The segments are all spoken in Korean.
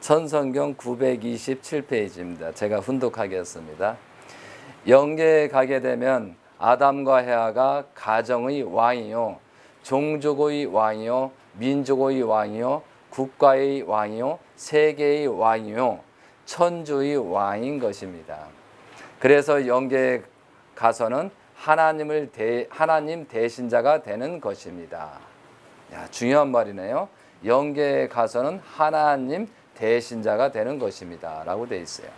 천성경 927페이지입니다. 제가 훈독하겠습니다. 영계에 가게 되면 아담과 헤아가 가정의 왕이요, 종족의 왕이요, 민족의 왕이요, 국가의 왕이요, 세계의 왕이요, 천주의 왕인 것입니다. 그래서 영계에 가서는 하나님 대신자가 되는 것입니다. 야, 중요한 말이네요. 영계에 가서는 하나님 대신자가 되는 것입니다. 라고 되어 있어요.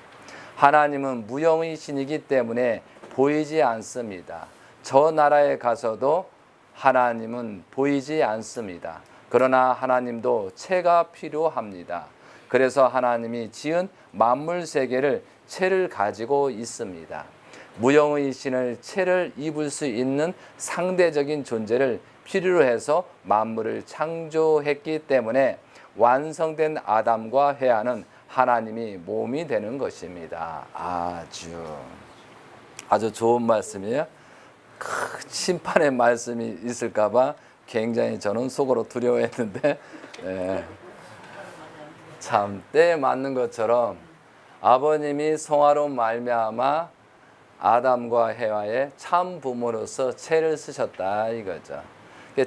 하나님은 무형의 신이기 때문에 보이지 않습니다. 저 나라에 가서도 하나님은 보이지 않습니다. 그러나 하나님도 채가 필요합니다. 그래서 하나님이 지은 만물 세계를 채를 가지고 있습니다. 무형의 신을 채를 입을 수 있는 상대적인 존재를 필요로 해서 만물을 창조했기 때문에 완성된 아담과 헤아는 하나님이 몸이 되는 것입니다. 아주 좋은 말씀이에요. 심판의 말씀이 있을까 봐 굉장히 저는 속으로 두려워했는데 참 때에 맞는 것처럼 아버님이 성화로 말미암아 아담과 헤아의 참 부모로서 채를 쓰셨다 이거죠.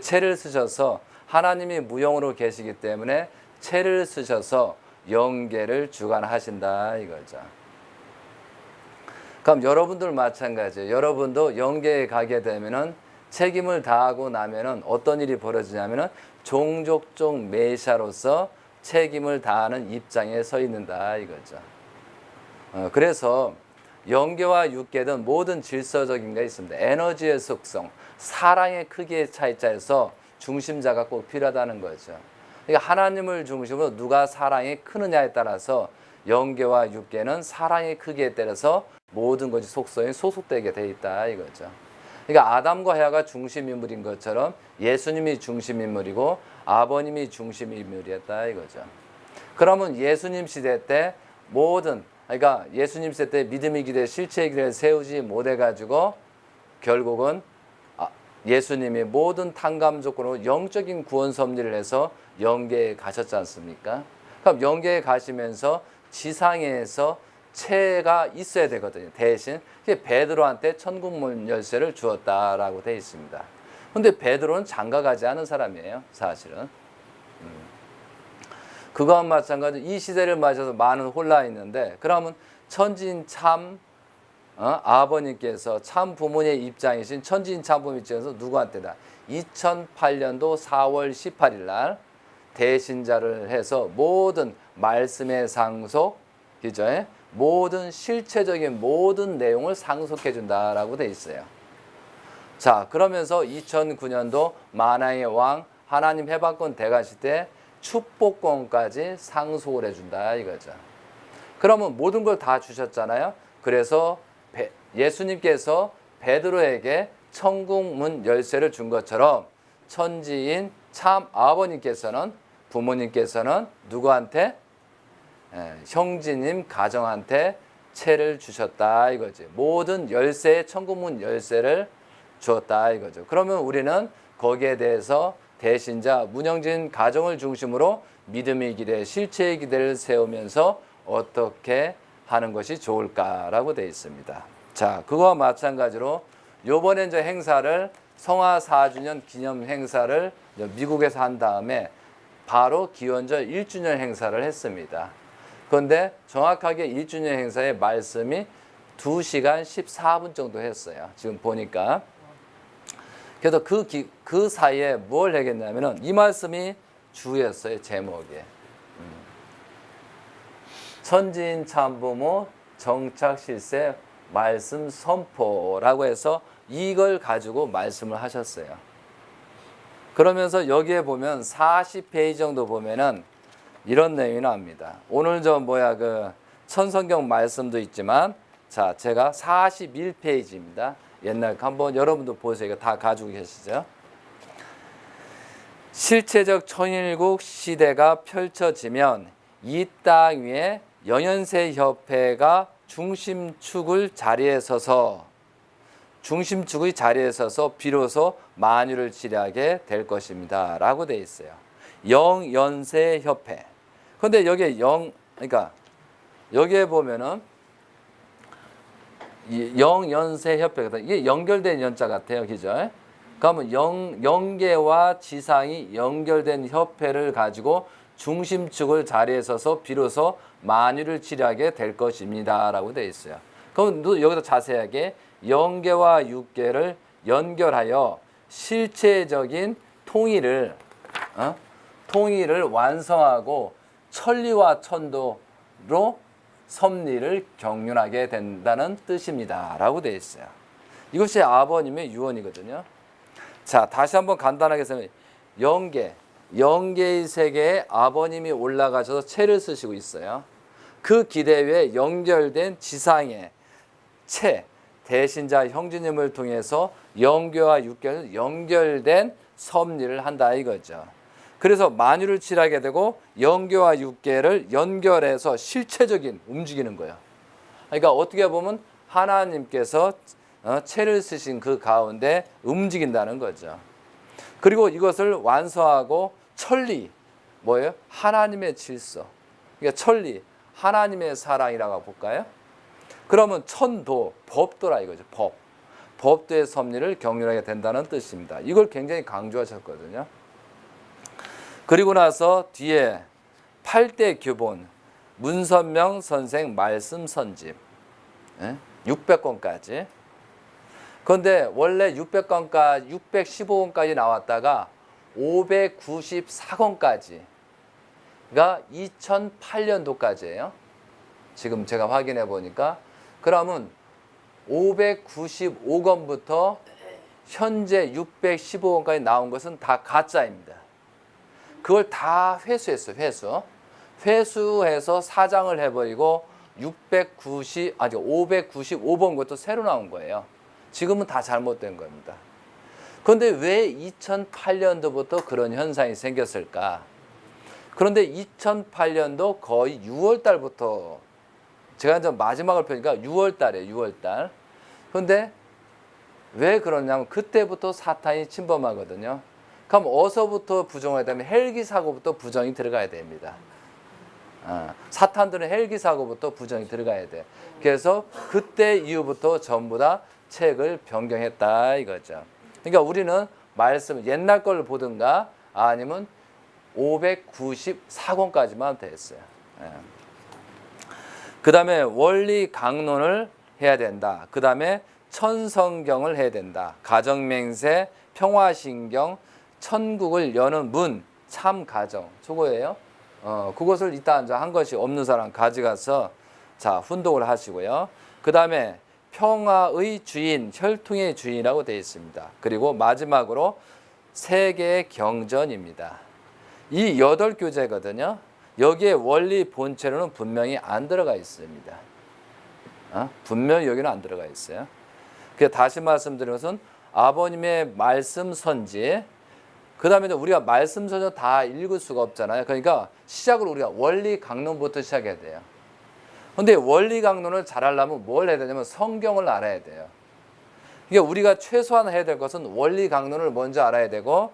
채를 쓰셔서 하나님이 무형으로 계시기 때문에 채를 쓰셔서 영계를 주관하신다 이거죠. 그럼 여러분들 마찬가지예요. 여러분도 영계에 가게 되면은 책임을 다하고 나면은 어떤 일이 벌어지냐면은 종족적 메시아로서 책임을 다하는 입장에 서 있는다 이거죠. 그래서 영계와 육계든 모든 질서적인 게 있습니다. 에너지의 속성, 사랑의 크기의 차이자에서 중심자가 꼭 필요하다는 거죠. 그러니까 하나님을 중심으로 누가 사랑이 크느냐에 따라서 영계와 육계는 사랑의 크기에 따라서 모든 것이 속성이 소속되게 돼 있다 이거죠. 그러니까 아담과 헤아가 중심 인물인 것처럼 예수님이 중심 인물이고 아버님이 중심 인물이었다 이거죠. 그러면 예수님 시대 때 그러니까 예수님 시대 때 믿음의 기대, 실체의 기대를 세우지 못해 가지고 결국은 예수님이 모든 탕감 조건으로 영적인 구원 섭리를 해서 영계에 가셨지 않습니까? 그럼 영계에 가시면서 지상에서 채가 있어야 되거든요. 대신 베드로한테 천국문 열쇠를 주었다라고 되어 있습니다. 그런데 베드로는 장가가지 않은 사람이에요. 사실은. 그거와 마찬가지로 이 시대를 맞아서 많은 혼란이 있는데 그러면 천지인 참 아버님께서 참 부모님의 입장이신 천지인 참 부모 입장에서 누구한테다 2008년도 4월 18일 날 대신자를 해서 모든 말씀의 상속, 그죠? 모든 실체적인 모든 내용을 상속해 준다라고 돼 있어요. 자, 그러면서 2009년도 만왕의 왕 하나님 해방권 대가시 때 축복권까지 상속을 해준다 이거죠. 그러면 모든 걸 다 주셨잖아요. 그래서 예수님께서 베드로에게 천국문 열쇠를 준 것처럼 천지인 참 아버님께서는 부모님께서는 누구한테? 형제님 가정한테 채를 주셨다 이거지. 모든 열쇠의 천국문 열쇠를 주었다 이거죠. 그러면 우리는 거기에 대해서 대신자 문영진 가정을 중심으로 믿음의 기대, 실체의 기대를 세우면서 어떻게 하는 것이 좋을까라고 되어 있습니다. 자, 그거와 마찬가지로 요번에 이제 행사를 성화 4주년 기념 행사를 미국에서 한 다음에 바로 기원절 1주년 행사를 했습니다. 그런데 정확하게 1주년 행사의 말씀이 2시간 14분 정도 했어요. 지금 보니까. 그래서 그 사이에 뭘 하겠냐면은 이 말씀이 주였어요. 제목에. 천지인 참부모 정착 실세 말씀 선포라고 해서 이걸 가지고 말씀을 하셨어요. 그러면서 여기에 보면 40페이지 정도 보면은 이런 내용이 나옵니다. 오늘 천성경 말씀도 있지만 자, 제가 41페이지입니다. 옛날 거 한번 여러분도 보세요. 이거 다 가지고 계시죠? 실체적 천일국 시대가 펼쳐지면 이 땅 위에 영연세 협회가 중심축의 자리에 서서 비로소 만유를 치리하게 될 것입니다. 라고 되어 있어요. 영연세 협회. 그런데 여기에 그러니까 여기에 보면은 이 영연세협회거든. 이게 연결된 연자 같아요, 그죠? 그러면 영계와 지상이 연결된 협회를 가지고 중심축을 자리에 서서 비로소 만유를 치료하게 될 것입니다라고 되어 있어요. 그럼 여기서 자세하게 영계와 육계를 연결하여 실체적인 통일을 완성하고 천리와 천도로 섭리를 경륜하게 된다는 뜻입니다. 라고 되어 있어요. 이것이 아버님의 유언이거든요. 자, 다시 한번 간단하게 설명해. 영계의 세계에 아버님이 올라가셔서 채를 쓰시고 있어요. 그 기대 위에 연결된 지상의 채, 대신자 형제님을 통해서 영계와 육계를 연결된 섭리를 한다 이거죠. 그래서 만유를 칠하게 되고 영계와 육계를 연결해서 실체적인 움직이는 거예요. 그러니까 어떻게 보면 하나님께서 채를 쓰신 그 가운데 움직인다는 거죠. 그리고 이것을 완성하고 천리, 뭐예요? 하나님의 질서. 그러니까 천리, 하나님의 사랑이라고 볼까요? 그러면 천도, 법도라 이거죠. 법도의 섭리를 경륜하게 된다는 뜻입니다. 이걸 굉장히 강조하셨거든요. 그리고 나서 뒤에 8대 규본, 문선명 선생 말씀 선집, 600권까지. 그런데 원래 615권까지 나왔다가 594권까지가 2008년도까지예요. 지금 제가 확인해 보니까. 그러면 595권부터 현재 615권까지 나온 것은 다 가짜입니다. 그걸 다 회수했어요. 회수해서 사장을 해버리고 595번 것도 새로 나온 거예요. 지금은 다 잘못된 겁니다. 그런데 왜 2008년도부터 그런 현상이 생겼을까? 그런데 2008년도 거의 6월 달부터 제가 이제 마지막을 펴니까 6월 달이에요. 6월 달. 그런데 왜 그러냐면 그때부터 사탄이 침범하거든요. 그럼 어서부터 부정해야 되면 헬기 사고부터 부정이 들어가야 됩니다. 사탄들은 헬기 사고부터 부정이 들어가야 돼. 그래서 그때 이후부터 전부 다 책을 변경했다 이거죠. 그러니까 우리는 말씀 옛날 걸 보든가 아니면 594권까지만 됐어요. 그 다음에 원리 강론을 해야 된다. 그 다음에 천성경을 해야 된다. 가정맹세, 평화신경, 천국을 여는 문, 참가정. 저거예요. 그것을 일단 한 것이 없는 사람 가져가서 자 훈독을 하시고요. 그 다음에 평화의 주인, 혈통의 주인이라고 되어 있습니다. 그리고 마지막으로 세계의 경전입니다. 이 8교재거든요. 여기에 원리 본체로는 분명히 안 들어가 있습니다. 분명히 여기는 안 들어가 있어요. 그래서 다시 말씀드린 것은 아버님의 말씀 선지, 그 다음에 우리가 말씀 선지 다 읽을 수가 없잖아요. 그러니까 시작을 우리가 원리 강론부터 시작해야 돼요. 근데 원리 강론을 잘하려면 뭘 해야 되냐면 성경을 알아야 돼요. 그러니까 우리가 최소한 해야 될 것은 원리 강론을 먼저 알아야 되고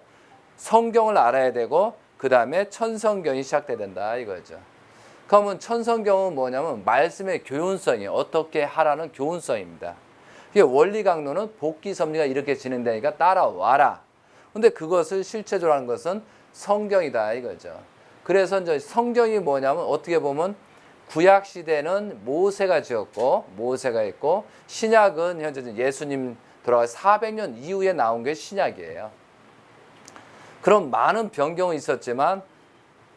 성경을 알아야 되고 그 다음에 천성경이 시작돼야 된다 이거죠. 그러면 천성경은 뭐냐면 말씀의 교훈성이 어떻게 하라는 교훈성입니다. 그러니까 원리 강론은 복귀 섭리가 이렇게 진행되니까 따라와라. 근데 그것을 실체적으로 하는 것은 성경이다 이거죠. 그래서 이제 성경이 뭐냐면 어떻게 보면 구약 시대는 모세가 지었고 모세가 있고 신약은 현재 예수님 돌아가서 400년 이후에 나온 게 신약이에요. 그럼 많은 변경은 있었지만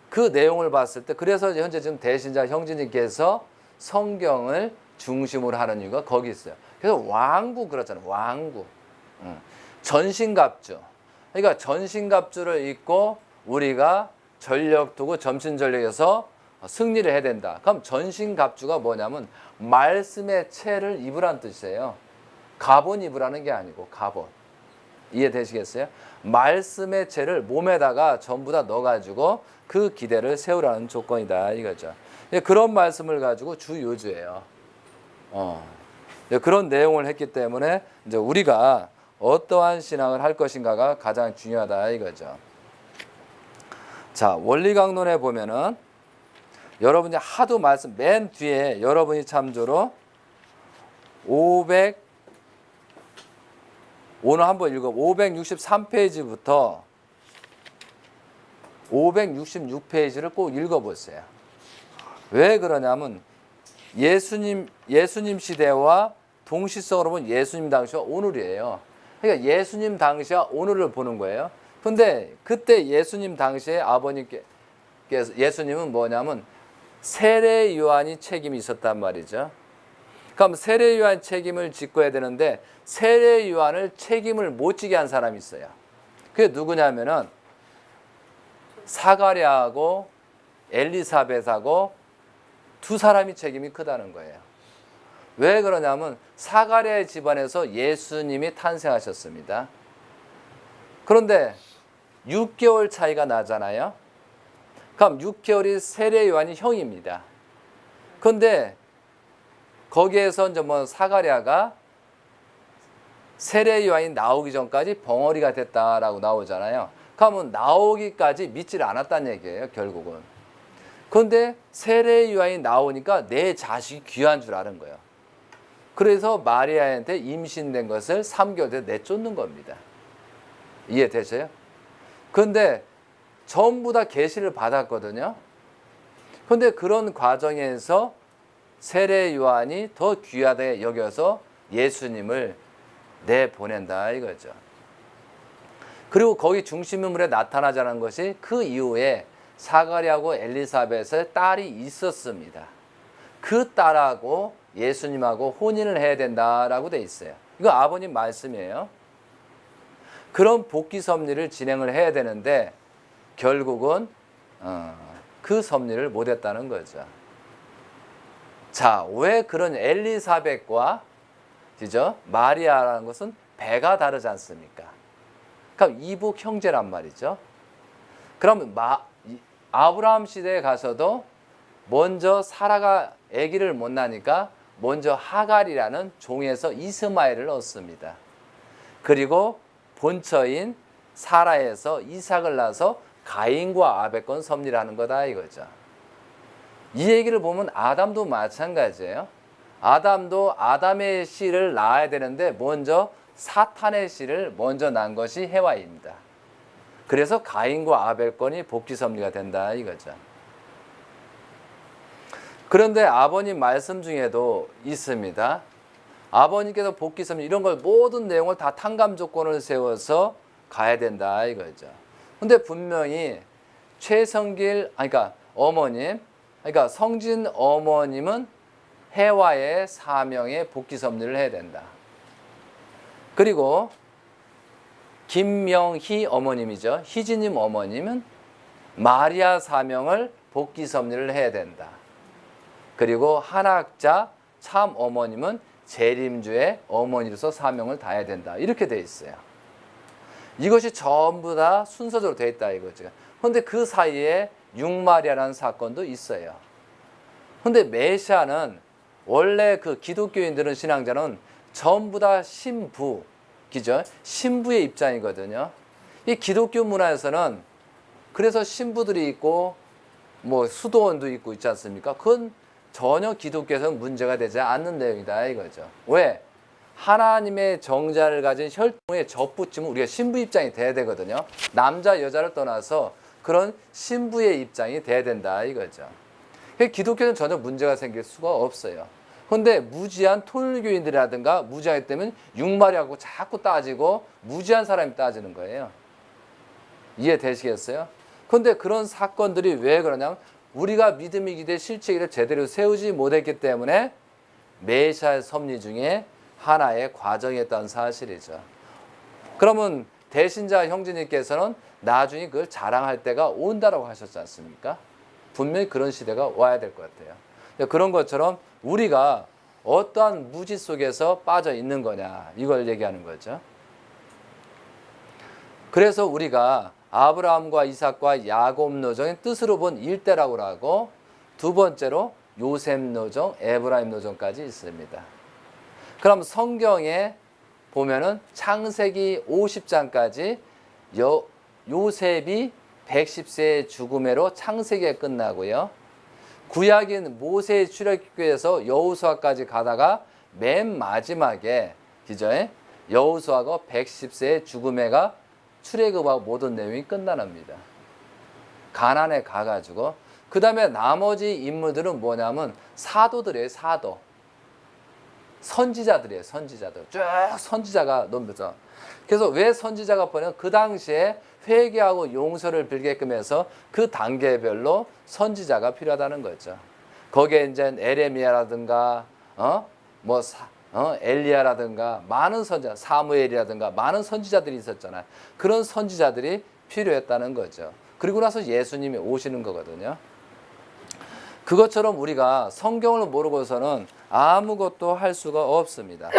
그 내용을 봤을 때 그래서 현재 지금 대신자 형제님께서 성경을 중심으로 하는 이유가 거기 있어요. 그래서 왕구 그렇잖아요. 왕구. 전신갑주. 그러니까 전신갑주를 입고 우리가 전력 두고 점신전력에서 승리를 해야 된다. 그럼 전신갑주가 뭐냐면 말씀의 채를 입으라는 뜻이에요. 갑옷 입으라는 게 아니고 갑옷. 이해되시겠어요? 말씀의 채를 몸에다가 전부 다 넣어가지고 그 기대를 세우라는 조건이다 이거죠. 그런 말씀을 가지고 주 요주예요. 그런 내용을 했기 때문에 이제 우리가 어떠한 신앙을 할 것인가가 가장 중요하다 이거죠. 자, 원리 강론에 보면은 여러분이 하도 말씀 맨 뒤에 여러분이 참조로 오늘 한번 읽어 563페이지부터 566페이지를 꼭 읽어보세요. 왜 그러냐면 예수님 시대와 동시성으로 보면 예수님 당시와 오늘이에요. 그러니까 예수님 당시와 오늘을 보는 거예요. 근데 그때 예수님 당시에 아버님께서 예수님은 뭐냐면 세례 요한이 책임이 있었단 말이죠. 그럼 세례 요한 책임을 짓고야 되는데 세례 요한을 책임을 못 지게 한 사람이 있어요. 그게 누구냐면은 사가랴하고 엘리사벳하고 두 사람이 책임이 크다는 거예요. 왜 그러냐면 사가랴의 집안에서 예수님이 탄생하셨습니다. 그런데 6개월 차이가 나잖아요. 그럼 6개월이 세례 요한이 형입니다. 그런데 거기에서 이제 뭐 사가랴가 세례 요한이 나오기 전까지 벙어리가 됐다라고 나오잖아요. 그러면 나오기까지 믿지를 않았다는 얘기예요, 결국은. 그런데 세례 요한이 나오니까 내 자식이 귀한 줄 아는 거예요. 그래서 마리아한테 임신된 것을 3개월 뒤에 내쫓는 겁니다. 이해되세요? 그런데 전부 다 계시를 받았거든요. 그런데 그런 과정에서 세례 요한이 더 귀하게 여겨서 예수님을 내보낸다 이거죠. 그리고 거기 중심인물에 나타나자는 것이 그 이후에 사가랴하고 엘리사벳의 딸이 있었습니다. 그 딸하고 예수님하고 혼인을 해야 된다라고 돼 있어요. 이거 아버님 말씀이에요. 그런 복귀 섭리를 진행을 해야 되는데 결국은 그 섭리를 못했다는 거죠. 자, 왜 그런 엘리사벳과 그죠? 마리아라는 것은 배가 다르지 않습니까? 그럼 이복 형제란 말이죠. 그러면 아브라함 시대에 가서도 먼저 사라가 아기를 못 낳으니까 먼저 하갈이라는 종에서 이스마엘을 얻습니다. 그리고 본처인 사라에서 이삭을 낳아서 가인과 아벨 섭리를 하는 거다 이거죠. 이 얘기를 보면 아담도 마찬가지예요. 아담도 아담의 씨를 낳아야 되는데 먼저 사탄의 씨를 먼저 낳은 것이 해와입니다. 그래서 가인과 아벨 건이 복귀 섭리가 된다 이거죠. 그런데 아버님 말씀 중에도 있습니다. 아버님께서 복귀 섭리 이런 걸 모든 내용을 다 탕감 조건을 세워서 가야 된다 이거죠. 근데 분명히 그러니까 어머님, 그러니까 성진 어머님은 해와의 사명에 복귀 섭리를 해야 된다. 그리고 김명희 어머님이죠. 희진님 어머님은 마리아 사명을 복귀 섭리를 해야 된다. 그리고 한학자 참 어머님은 재림주의 어머니로서 사명을 다해야 된다. 이렇게 돼 있어요. 이것이 전부 다 순서대로 돼 있다 이거죠. 그런데 그 사이에 육마리아라는 사건도 있어요. 그런데 메시아는 원래 그 기독교인들은 신앙자는 전부 다 신부, 그죠? 신부의 입장이거든요. 이 기독교 문화에서는 그래서 신부들이 있고 뭐 수도원도 있고 있지 않습니까? 그건 전혀 기독교에서는 문제가 되지 않는 내용이다 이거죠. 왜? 하나님의 정자를 가진 혈통에 접붙이면 우리가 신부 입장이 돼야 되거든요. 남자 여자를 떠나서 그런 신부의 입장이 돼야 된다 이거죠. 기독교는 전혀 문제가 생길 수가 없어요. 그런데 무지한 통일교인들이라든가 무지하기 때문에 육마리하고 자꾸 따지고 무지한 사람이 따지는 거예요. 이해되시겠어요? 그런데 그런 사건들이 왜 그러냐면 우리가 믿음이 기대 실체기를 제대로 세우지 못했기 때문에 메시아의 섭리 중에 하나의 과정이었다는 사실이죠. 그러면 대신자 형제님께서는 나중에 그걸 자랑할 때가 온다라고 하셨지 않습니까? 분명히 그런 시대가 와야 될 것 같아요. 그런 것처럼 우리가 어떠한 무지 속에서 빠져 있는 거냐 이걸 얘기하는 거죠. 그래서 우리가 아브라함과 이삭과 야곱 노정의 뜻으로 본 일대라고 하고 두 번째로 요셉 노정, 에브라임 노정까지 있습니다. 그럼 성경에 보면은 창세기 50장까지 요셉이 110세의 죽음으로 창세기가 끝나고요. 구약인 모세의 출애굽에서 여호수아까지 가다가 맨 마지막에 그죠? 여호수아가 110세의 죽음에가 출애굽하고 모든 내용이 끝나납니다. 가나안에 가가지고 그 다음에 나머지 인물들은 뭐냐면 사도들이에요. 사도. 선지자들이에요. 선지자들. 쭉 선지자가 넘겨서. 그래서 왜 선지자가 보면 그 당시에 회개하고 용서를 빌게끔 해서 그 단계별로 선지자가 필요하다는 거죠. 거기에 이제 에레미야라든가 엘리야라든가 많은 선지자, 사무엘이라든가 많은 선지자들이 있었잖아요. 그런 선지자들이 필요했다는 거죠. 그리고 나서 예수님이 오시는 거거든요. 그것처럼 우리가 성경을 모르고서는 아무것도 할 수가 없습니다.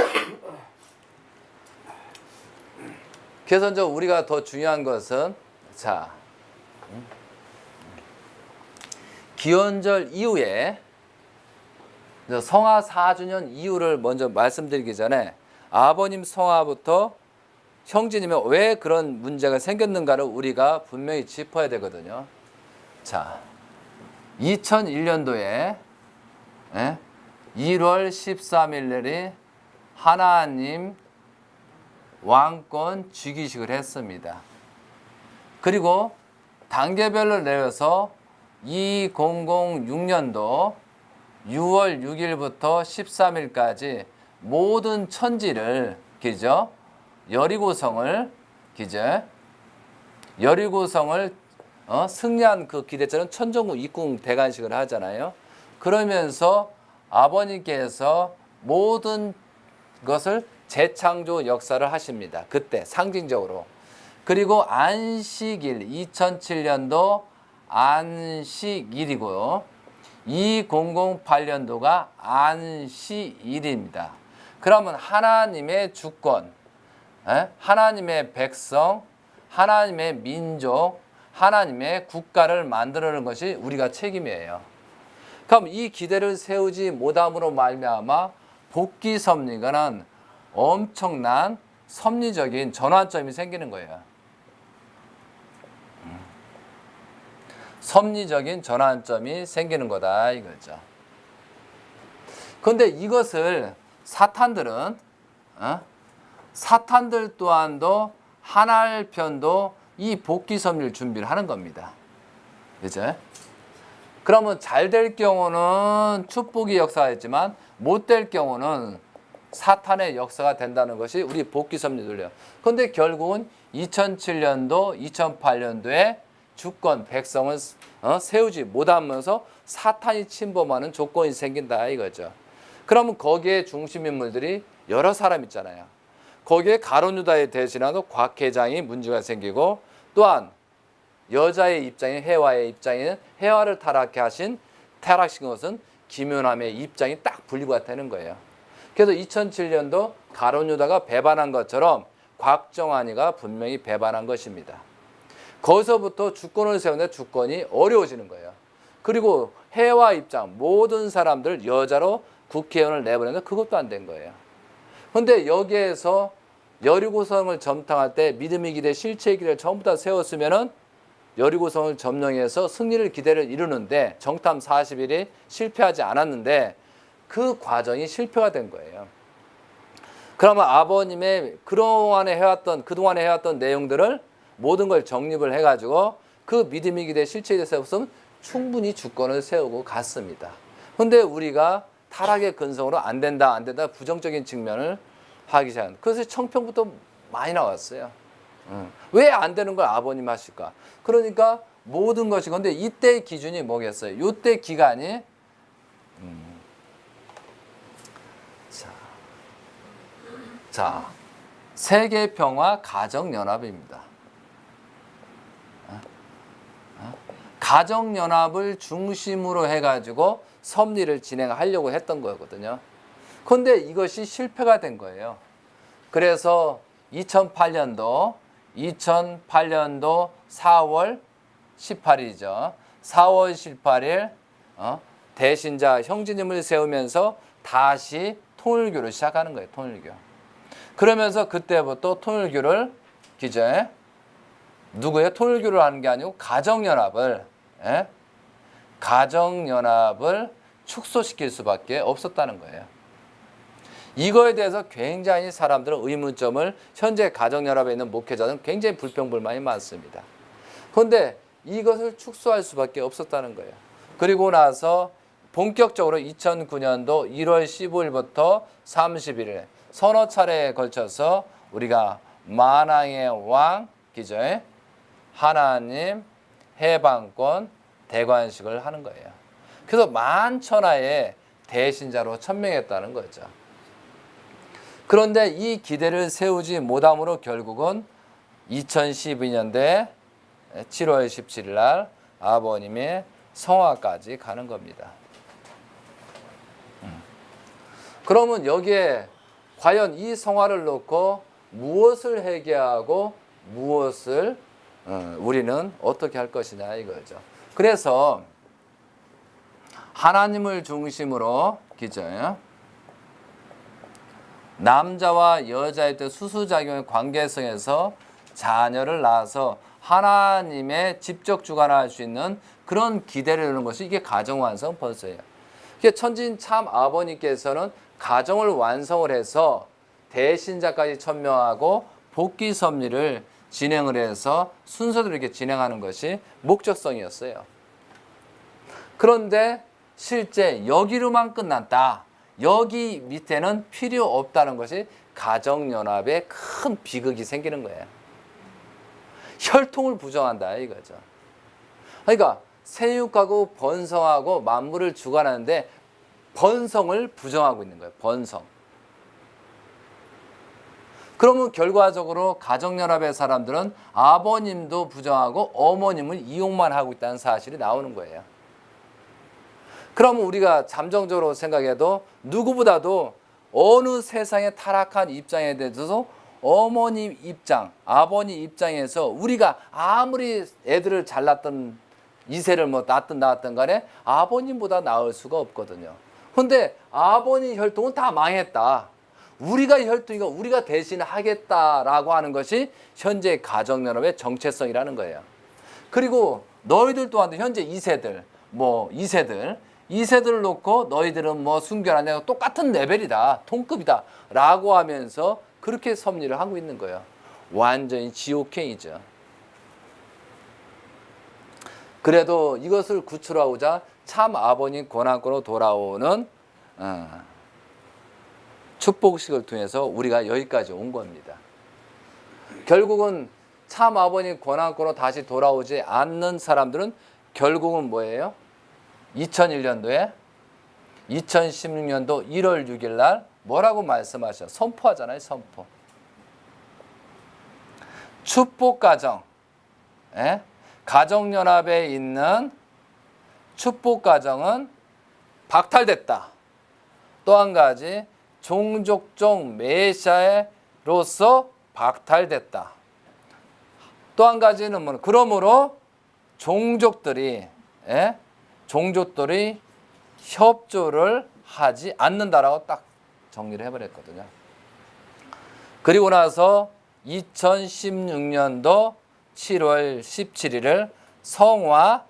그래서 이제 우리가 더 중요한 것은 자 기원절 이후에 성화 4주년 이후를 먼저 말씀드리기 전에 아버님 성화부터 형제님이 왜 그런 문제가 생겼는가를 우리가 분명히 짚어야 되거든요. 자, 2001년도에 1월 13일 날이 하나님 왕권 즉위식을 했습니다. 그리고 단계별로 내려서 2006년도 6월 6일부터 13일까지 모든 천지를 그죠? 여리고성을 그죠? 여리고성을 승리한 그 기대처럼 천정국 입궁 대관식을 하잖아요. 그러면서 아버님께서 모든 것을 재창조 역사를 하십니다. 그때 상징적으로. 그리고 안식일 2007년도 안식일이고요. 2008년도가 안식일입니다. 그러면 하나님의 주권, 하나님의 백성, 하나님의 민족, 하나님의 국가를 만드는 것이 우리가 책임이에요. 그럼 이 기대를 세우지 못함으로 말미암아 복귀 섭리가는 엄청난 섭리적인 전환점이 생기는 거예요. 섭리적인 전환점이 생기는 거다 이거죠. 그런데 이것을 사탄들 또한도 하나의 편도 이 복귀 섭리를 준비를 하는 겁니다. 그죠? 그러면 잘 될 경우는 축복의 역사가 있지만 못 될 경우는 사탄의 역사가 된다는 것이 우리 복귀 섭리들이에요. 그런데 결국은 2007년도, 2008년도에 주권, 백성을 세우지 못하면서 사탄이 침범하는 조건이 생긴다 이거죠. 그러면 거기에 중심 인물들이 여러 사람 있잖아요. 거기에 가룟 유다에 대신하도 곽회장이 문제가 생기고 또한 여자의 입장인 해와의 입장인 해와를 타락시킨 것은 김요남의 입장이 딱 분리가 되는 거예요. 그래서 2007년도 가룟 유다가 배반한 것처럼 곽정환이가 분명히 배반한 것입니다. 거기서부터 주권을 세우는데 주권이 어려워지는 거예요. 그리고 해와 입장 모든 사람들 여자로 국회의원을 내보내는데 그것도 안 된 거예요. 그런데 여기에서 여리고성을 점탕할 때 믿음의 기대, 실체의 기대를 전부 다 세웠으면은 여리고성을 점령해서 승리를 기대를 이루는데 정탐 40일이 실패하지 않았는데 그 과정이 실패가 된 거예요. 그러면 아버님의 그동안에 해왔던 내용들을 모든 걸 정립을 해가지고 그 믿음의 기대, 실체에 대해서 세웠으면 충분히 주권을 세우고 갔습니다. 그런데 우리가 타락의 근성으로 안 된다 부정적인 측면을 하기 시작합니다. 그래서 청평부터 많이 나왔어요. 왜 안 되는 걸 아버님 하실까? 그러니까 모든 것이 근데 이때 기준이 뭐겠어요? 이때 기간이 자 세계평화 가정연합입니다. 가정연합을 중심으로 해가지고 섭리를 진행하려고 했던 거거든요. 그런데 이것이 실패가 된 거예요. 그래서 2008년도 4월 18일이죠. 4월 18일 대신자 형제님을 세우면서 다시 통일교를 시작하는 거예요. 통일교. 그러면서 그때부터 통일교를 통일교를 하는 게 아니고 가정연합을 가정연합을 축소시킬 수밖에 없었다는 거예요. 이거에 대해서 굉장히 사람들은 의문점을 현재 가정연합에 있는 목회자들은 굉장히 불평불만이 많습니다. 그런데 이것을 축소할 수밖에 없었다는 거예요. 그리고 나서 본격적으로 2009년도 1월 15일부터 31일 서너 차례에 걸쳐서 우리가 만왕의 왕 기저에 하나님 해방권 대관식을 하는 거예요. 그래서 만천하의 대신자로 천명했다는 거죠. 그런데 이 기대를 세우지 못함으로 결국은 2012년대 7월 17일 날 아버님의 성화까지 가는 겁니다. 그러면 여기에 과연 이 성화를 놓고 무엇을 회개하고 무엇을 우리는 어떻게 할 것이냐 이거죠. 그래서 하나님을 중심으로 기저요. 남자와 여자의 수수작용의 관계성에서 자녀를 낳아서 하나님의 직접 주관할 수 있는 그런 기대를 두는 것이 이게 가정완성 번서예요. 천진 참 아버님께서는 가정을 완성을 해서 대신자까지 천명하고 복귀 섭리를 진행을 해서 순서대로 이렇게 진행하는 것이 목적성이었어요. 그런데 실제 여기로만 끝났다. 여기 밑에는 필요 없다는 것이 가정연합에 큰 비극이 생기는 거예요. 혈통을 부정한다 이거죠. 그러니까 생육하고 번성하고 만물을 주관하는데 번성을 부정하고 있는 거예요. 번성. 그러면 결과적으로 가정연합의 사람들은 아버님도 부정하고 어머님은 이용만 하고 있다는 사실이 나오는 거예요. 그러면 우리가 잠정적으로 생각해도 누구보다도 어느 세상의 타락한 입장에 대해서 어머님 입장, 아버님 입장에서 우리가 아무리 애들을 잘났던 이세를 뭐 낳았든 간에 아버님보다 나을 수가 없거든요. 근데 아버님 혈통은 다 망했다. 우리가 혈통이고 우리가 대신 하겠다라고 하는 것이 현재 가정연합의 정체성이라는 거예요. 그리고 너희들 또한 현재 2세들, 뭐 2세들을 놓고 너희들은 뭐 순결하냐 똑같은 레벨이다, 동급이다 라고 하면서 그렇게 섭리를 하고 있는 거예요. 완전히 지옥행이죠. 그래도 이것을 구출하고자 참 아버님 권한권으로 돌아오는 축복식을 통해서 우리가 여기까지 온 겁니다. 결국은 참 아버님 권한권으로 다시 돌아오지 않는 사람들은 결국은 뭐예요? 2001년도에 2016년도 1월 6일 날 뭐라고 말씀하셔? 선포하잖아요. 선포. 축복가정. 가정연합에 있는 축복가정은 박탈됐다. 또 한 가지 종족적 메시아로서 박탈됐다. 또 한 가지는 뭐냐? 그러므로 종족들이 협조를 하지 않는다라고 딱 정리를 해버렸거든요. 그리고 나서 2016년도 7월 17일을 성화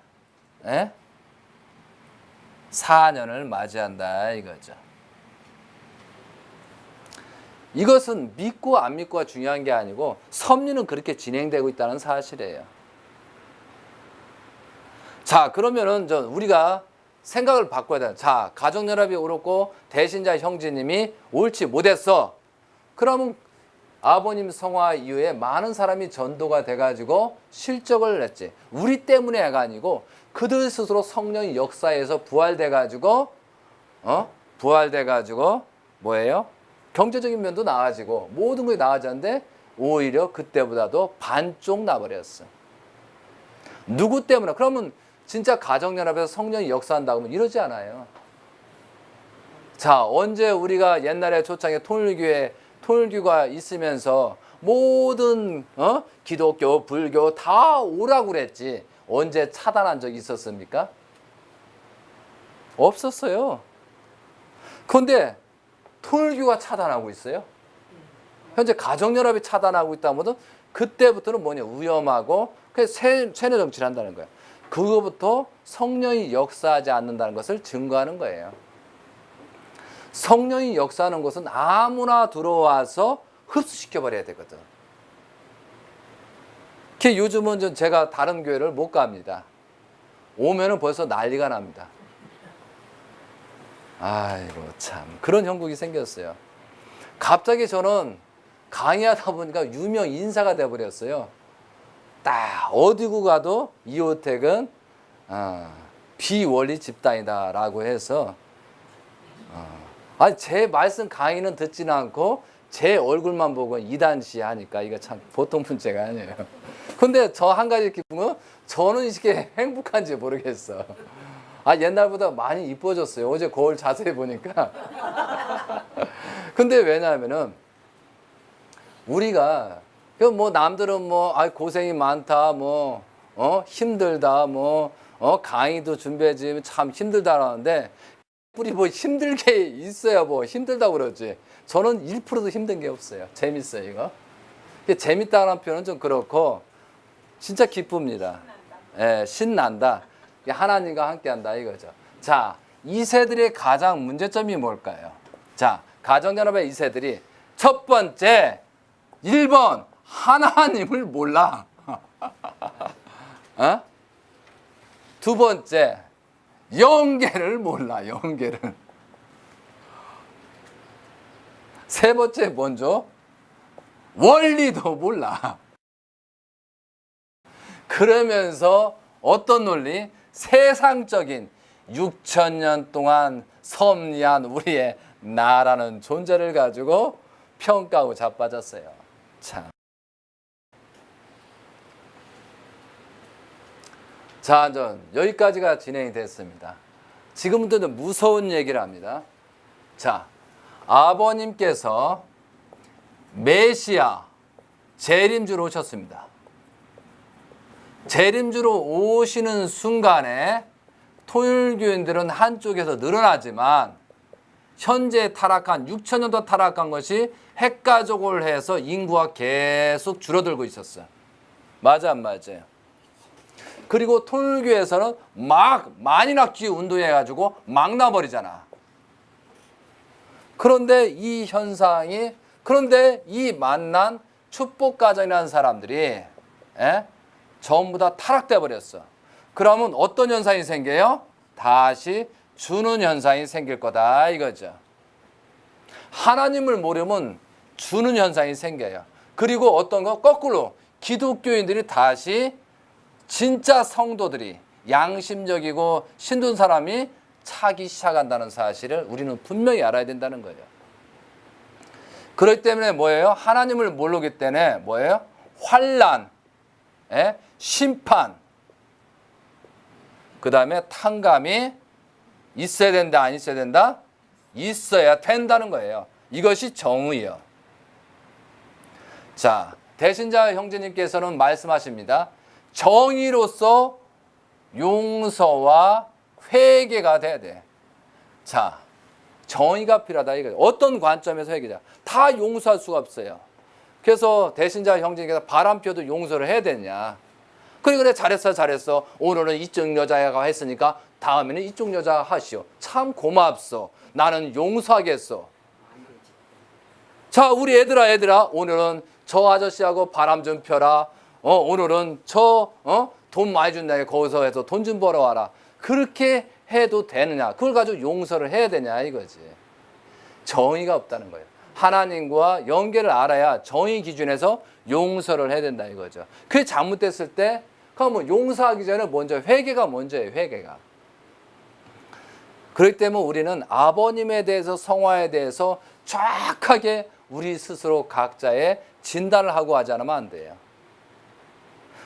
4년을 맞이한다 이거죠. 이것은 믿고 안 믿고가 중요한 게 아니고 섭리는 그렇게 진행되고 있다는 사실이에요. 자, 그러면은 우리가 생각을 바꿔야 돼요. 자, 가정연합이 옳았고 대신자 형제님이 옳지 못했어. 그러면 아버님 성화 이후에 많은 사람이 전도가 돼가지고 실적을 냈지. 우리 때문에가 아니고 그들 스스로 성령이 역사에서 부활돼가지고 뭐예요? 경제적인 면도 나아지고 모든 것이 나아졌는데 오히려 그때보다도 반쪽 나버렸어. 누구 때문에? 그러면 진짜 가정연합에서 성령이 역사한다고 하면 이러지 않아요. 자, 언제 우리가 옛날에 초창에 통일교가 있으면서 모든 기독교, 불교 다 오라고 그랬지. 언제 차단한 적이 있었습니까? 없었어요. 그런데 통일교가 차단하고 있어요. 현재 가정연합이 차단하고 있다면 그때부터는 뭐냐? 위험하고 그래서 세뇌 정치를 한다는 거예요. 그거부터 성령이 역사하지 않는다는 것을 증거하는 거예요. 성령이 역사하는 것은 아무나 들어와서 흡수시켜버려야 되거든. 요즘은 제가 다른 교회를 못 갑니다. 오면은 벌써 난리가 납니다. 아이고 참 그런 형국이 생겼어요. 갑자기 저는 강의하다 보니까 유명 인사가 돼버렸어요. 딱 어디고 가도 이호택은 비원리 집단이다라고 해서 아니 제 말씀 강의는 듣지는 않고 제 얼굴만 보고 이단시 하니까 이거 참 보통 문제가 아니에요. 근데 저 한 가지 기쁨은 저는 이렇게 행복한지 모르겠어. 옛날보다 많이 이뻐졌어요. 어제 거울 자세히 보니까. 근데 왜냐하면은 우리가 뭐 남들은 뭐 고생이 많다 힘들다 강의도 준비하지 참 힘들다라는데 우리 뭐 힘들게 있어야 뭐 힘들다고 그러지. 저는 1%도 힘든 게 없어요. 재밌어요 이거. 재밌다는 표현은 좀 그렇고 진짜 기쁩니다. 예, 신난다. 하나님과 함께한다 이거죠. 자, 2세들의 가장 문제점이 뭘까요? 자, 가정연합의 2세들이 첫 번째 1번 하나님을 몰라. 두 번째 영계를 몰라. 영계를. 세 번째 먼저 원리도 몰라. 그러면서 어떤 논리? 세상적인 6,000년 동안 섭리한 우리의 나라는 존재를 가지고 평가하고 자빠졌어요. 참. 자, 여기까지가 진행이 됐습니다. 지금부터 무서운 얘기를 합니다. 자, 아버님께서 메시아 재림주로 오셨습니다. 재림주로 오시는 순간에 통일교인들은 한쪽에서 늘어나지만 현재 타락한 6,000년도 타락한 것이 핵가족을 해서 인구가 계속 줄어들고 있었어요. 맞아 안 맞아요? 그리고 통일교에서는 막 만인학주의 운동해가지고 막 나버리잖아. 그런데 이 현상이 이 만난 축복가정이라는 사람들이 전부 다 타락돼 버렸어. 그러면 어떤 현상이 생겨요? 다시 주는 현상이 생길 거다 이거죠. 하나님을 모르면 주는 현상이 생겨요. 그리고 어떤 거 거꾸로 기독교인들이 다시 진짜 성도들이 양심적이고 신든 사람이 차기 시작한다는 사실을 우리는 분명히 알아야 된다는 거예요. 그렇기 때문에 뭐예요? 하나님을 모르기 때문에 뭐예요? 환난, 심판, 그 다음에 탕감이 있어야 된다, 안 있어야 된다? 있어야 된다는 거예요. 이것이 정의요. 자, 대신자 형제님께서는 말씀하십니다. 정의로서 용서와 회개가 돼야 돼. 자, 정의가 필요하다 이거예요. 어떤 관점에서 회개자? 다 용서할 수가 없어요. 그래서 대신자 형제님께서 바람펴도 용서를 해야 되냐? 그래 잘했어. 오늘은 이쪽 여자가 했으니까 다음에는 이쪽 여자가 하시오. 참 고맙소. 나는 용서하겠소. 자, 우리 애들아 오늘은 저 아저씨하고 바람 좀 펴라. 오늘은 돈 많이 준다니까 거기서 해서 돈 좀 벌어와라. 그렇게 해도 되느냐? 그걸 가지고 용서를 해야 되냐 이거지. 정의가 없다는 거예요. 하나님과 연계를 알아야 정의 기준에서 용서를 해야 된다 이거죠. 그게 잘못됐을 때 그러면 용서하기 전에 먼저 회개가 먼저예요. 회개가. 그렇기 때문에 우리는 아버님에 대해서 성화에 대해서 정확하게 우리 스스로 각자의 진단을 하고 하지 않으면 안 돼요.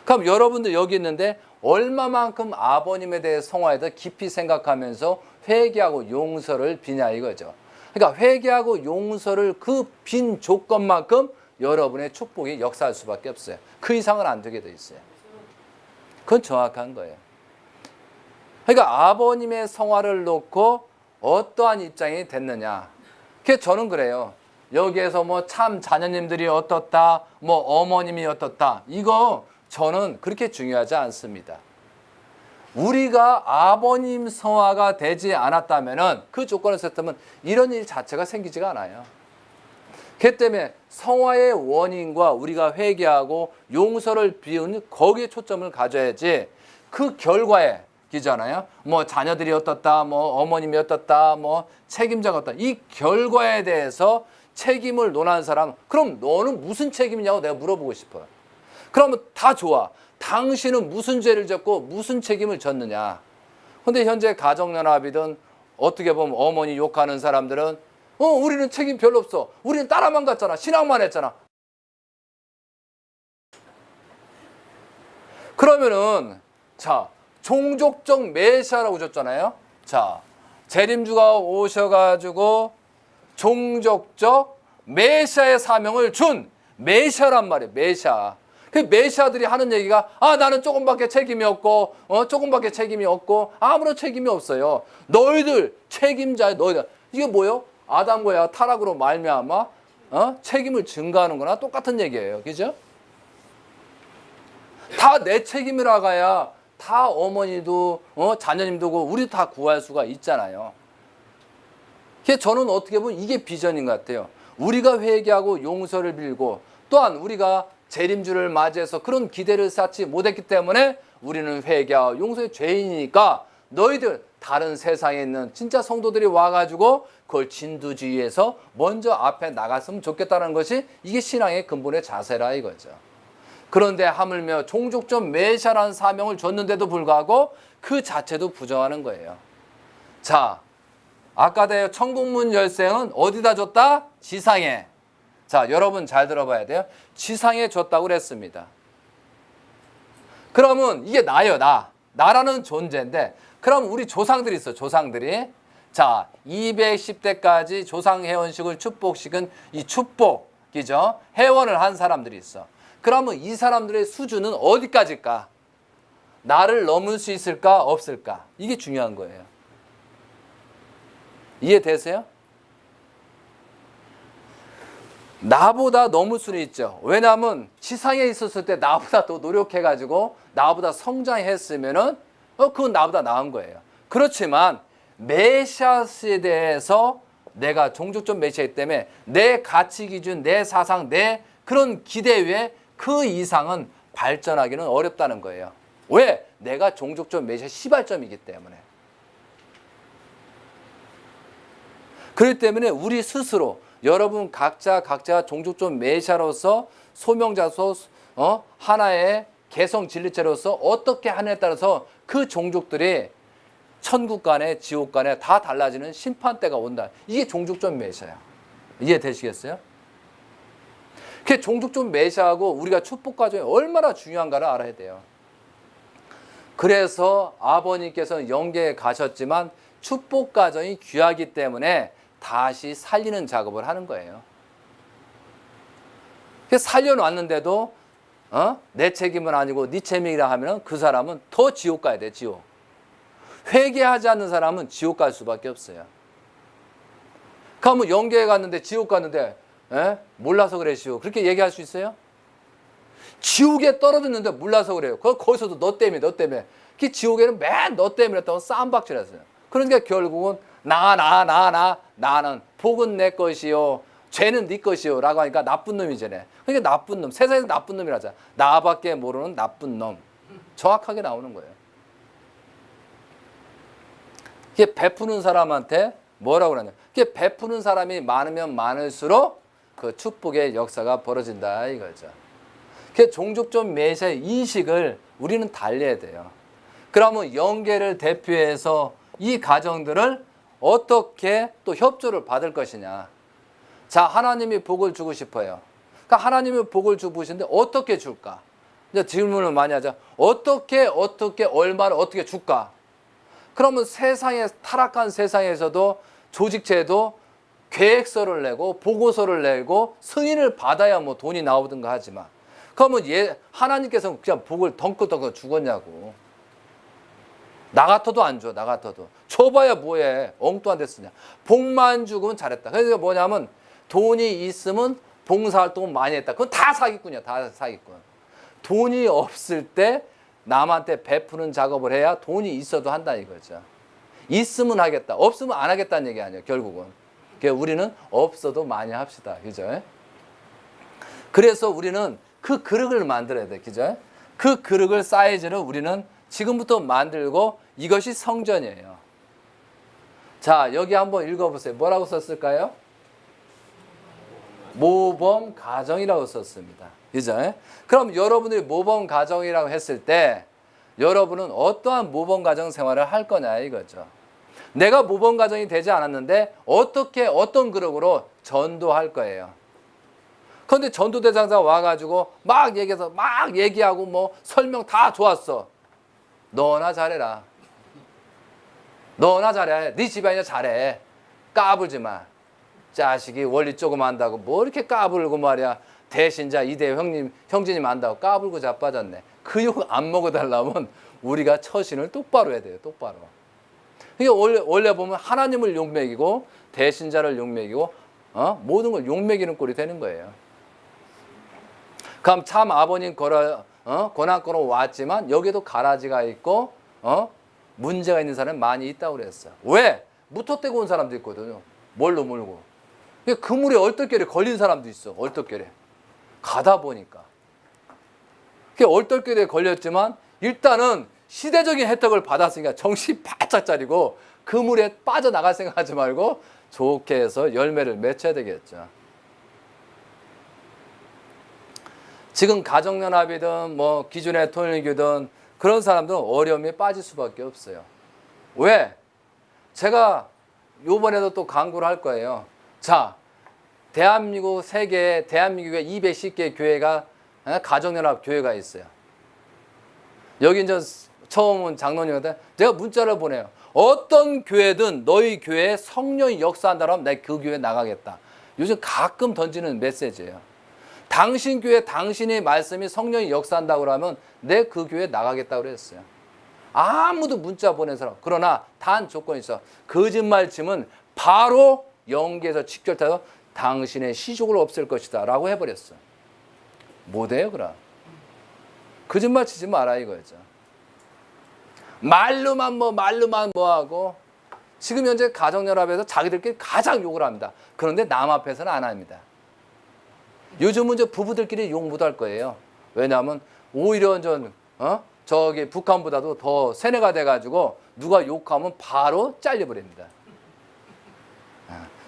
그럼 여러분들 여기 있는데 얼마만큼 아버님에 대해 성화에 대해 깊이 생각하면서 회개하고 용서를 비냐 이거죠. 그러니까 회개하고 용서를 그 빈 조건만큼 여러분의 축복이 역사할 수밖에 없어요. 그 이상은 안 되게 돼 있어요. 그건 정확한 거예요. 그러니까 아버님의 성화를 놓고 어떠한 입장이 됐느냐. 그래서 저는 그래요. 여기에서 뭐 참 자녀님들이 어떻다, 뭐 어머님이 어떻다. 이거 저는 그렇게 중요하지 않습니다. 우리가 아버님 성화가 되지 않았다면은 그 조건을 썼다면 이런 일 자체가 생기지가 않아요. 그 때문에 성화의 원인과 우리가 회개하고 용서를 비운 거기에 초점을 가져야지 그 결과에 기잖아요. 뭐 자녀들이 어떻다, 뭐 어머님이 어떻다, 뭐 책임자가 어떻다. 이 결과에 대해서 책임을 논하는 사람, 그럼 너는 무슨 책임이냐고 내가 물어보고 싶어요. 그러면 다 좋아. 당신은 무슨 죄를 졌고 무슨 책임을 졌느냐. 근데 현재 가정연합이든 어떻게 보면 어머니 욕하는 사람들은 우리는 책임 별로 없어. 우리는 따라만 갔잖아. 신앙만 했잖아. 그러면은 자, 종족적 메시아라고 줬잖아요. 자, 재림주가 오셔가지고 종족적 메시아의 사명을 준 메시아란 말이에요. 메시아. 그 메시아들이 하는 얘기가 나는 조금밖에 책임이 없고 조금밖에 책임이 없고 아무런 책임이 없어요. 너희들 책임자야. 너희들. 이게 뭐예요? 아담과 타락으로 말미암아 책임을 증가하는 거나 똑같은 얘기예요. 그죠? 다 내 책임이라 가야 다 어머니도 자녀님도 우리 다 구할 수가 있잖아요. 그래서 저는 어떻게 보면 이게 비전인 것 같아요. 우리가 회개하고 용서를 빌고 또한 우리가 재림주를 맞이해서 그런 기대를 쌓지 못했기 때문에 우리는 회개하고 용서의 죄인이니까 너희들 다른 세상에 있는 진짜 성도들이 와가지고 그걸 진두지휘해서 먼저 앞에 나갔으면 좋겠다는 것이 이게 신앙의 근본의 자세라 이거죠. 그런데 하물며 종족적 메시아라는 사명을 줬는데도 불구하고 그 자체도 부정하는 거예요. 자, 아까 내 천국문 열쇠는 어디다 줬다? 지상에. 자, 여러분 잘 들어봐야 돼요. 지상에 줬다고 그랬습니다. 그러면 이게 나예요, 나. 나라는 존재인데 그럼 우리 조상들이 있어, 조상들이. 자, 210대까지 조상 회원식을 축복식은 이 축복이죠. 회원을 한 사람들이 있어. 그러면 이 사람들의 수준은 어디까지일까? 나를 넘을 수 있을까? 없을까? 이게 중요한 거예요. 이해되세요? 나보다 넘을 수는 있죠. 왜냐하면 지상에 있었을 때 나보다 더 노력해가지고 나보다 성장했으면은 그건 나보다 나은 거예요. 그렇지만 메시아스에 대해서 내가 종족적 메시아이기 때문에 내 가치 기준, 내 사상, 내 그런 기대 외에 그 이상은 발전하기는 어렵다는 거예요. 왜? 내가 종족적 메시아 시발점이기 때문에. 그렇기 때문에 우리 스스로 여러분 각자 종족적 메시아로서 소명자로서 하나의 개성 진리체로서 어떻게 하느냐에 따라서 그 종족들이 천국 간에 지옥 간에 다 달라지는 심판대가 온다. 이게 종족적 메시아야. 이해되시겠어요? 그 종족적 메시아하고 우리가 축복 과정이 얼마나 중요한가를 알아야 돼요. 그래서 아버님께서는 영계에 가셨지만 축복 과정이 귀하기 때문에 다시 살리는 작업을 하는 거예요. 살려놨는데도 내 책임은 아니고 네 책임이라 하면 그 사람은 더 지옥 가야 돼, 지옥. 회개하지 않는 사람은 지옥 갈 수밖에 없어요. 그러면 영계에 갔는데 지옥 갔는데 몰라서 그래시오. 그렇게 얘기할 수 있어요? 지옥에 떨어졌는데 몰라서 그래요. 거기서도 너 때문에. 그 지옥에는 맨 너 때문에 했다고 쌈박질했어요. 그러니까 결국은 나는 복은 내 것이요 죄는 네 것이요 라고 하니까 나쁜 놈이잖아요. 그러니까 나쁜 놈, 세상에서 나쁜 놈이라자. 나밖에 모르는 나쁜 놈. 정확하게 나오는 거예요. 이게 베푸는 사람한테 뭐라고 그러냐. 이게 베푸는 사람이 많으면 많을수록 그 축복의 역사가 벌어진다 이거죠. 그 종족적 메시아 인식을 우리는 달려야 돼요. 그러면 영계를 대표해서 이 가정들을 어떻게 또 협조를 받을 것이냐. 자, 하나님이 복을 주고 싶어요. 그러니까 하나님이 복을 주고 싶은데 어떻게 줄까? 이제 질문을 많이 하죠. 어떻게 얼마를 어떻게 줄까? 그러면 타락한 세상에서도 조직체도 계획서를 내고 보고서를 내고 승인을 받아야 뭐 돈이 나오든가 하지만 그러면 하나님께서는 그냥 복을 덩크덩크 주겠냐고. 나 같아도 안 줘. 나 같아도. 줘봐야 뭐해. 엉뚱한 데 쓰냐. 복만 주고는 잘했다. 그래서 뭐냐면 돈이 있으면 봉사활동을 많이 했다. 그건 다 사기꾼이야. 다 사기꾼. 돈이 없을 때 남한테 베푸는 작업을 해야 돈이 있어도 한다 이거죠. 있으면 하겠다. 없으면 안 하겠다는 얘기 아니에요. 결국은. 그러니까 우리는 없어도 많이 합시다. 그죠? 그래서 우리는 그 그릇을 만들어야 돼. 그죠? 그 그릇을 사이즈를 우리는 지금부터 만들고 이것이 성전이에요. 자, 여기 한번 읽어보세요. 뭐라고 썼을까요? 모범 가정이라고 썼습니다. 그죠? 그럼 여러분들이 모범 가정이라고 했을 때 여러분은 어떠한 모범 가정 생활을 할 거냐 이거죠. 내가 모범 가정이 되지 않았는데 어떻게 어떤 그릇으로 전도할 거예요. 그런데 전도대장자 와가지고 막 얘기해서 막 얘기하고 뭐 설명 다 좋았어. 너나 잘해라. 너나 잘해. 네 집안이나 잘해. 까불지 마. 자식이 원리 조금 안다고 뭐 이렇게 까불고 말이야. 대신자 이대 형제님 안다고 까불고 자빠졌네. 그 욕 안 먹어달라면 우리가 처신을 똑바로 해야 돼요. 똑바로. 그러니까 원래 보면 하나님을 욕먹이고 대신자를 욕먹이고 모든 걸 욕먹이는 꼴이 되는 거예요. 그럼 참 아버님 고난권으로 왔지만 여기도 가라지가 있고 문제가 있는 사람이 많이 있다고 그랬어요. 왜? 무턱대고 온 사람도 있거든요. 뭘로 물고. 그물에 얼떨결에 걸린 사람도 있어. 얼떨결에. 가다 보니까. 얼떨결에 걸렸지만 일단은 시대적인 혜택을 받았으니까 정신 바짝 차리고 그물에 빠져나갈 생각하지 말고 좋게 해서 열매를 맺혀야 되겠죠. 지금 가정연합이든 뭐 기존의 통일교든 그런 사람들은 어려움에 빠질 수밖에 없어요. 왜? 제가 요번에도 또 광고를 할 거예요. 자, 대한민국 세계에 대한민국에 210개 교회가 가정연합 교회가 있어요. 여기 이제 처음 온 장로님한테 제가 문자를 보내요. 어떤 교회든 너희 교회에 성령이 역사한다면 내가 그 교회 나가겠다. 요즘 가끔 던지는 메시지예요. 당신 교회 당신의 말씀이 성령이 역사한다고 그러면 내 그 교회 나가겠다고 그랬어요. 아무도 문자 보낸 사람. 그러나 단 조건이 있어. 거짓말 치면 바로 영계에서 직결해서 당신의 시족을 없앨 것이다 라고 해버렸어. 못해요 그럼. 거짓말 치지 마라 이거죠. 말로만 뭐하고 지금 현재 가정연합에서 자기들끼리 가장 욕을 합니다. 그런데 남 앞에서는 안 합니다. 요즘은 이제 부부들끼리 욕 못할 거예요. 왜냐하면 오히려 저기 북한보다도 더 세뇌가 돼가지고 누가 욕하면 바로 잘려버립니다.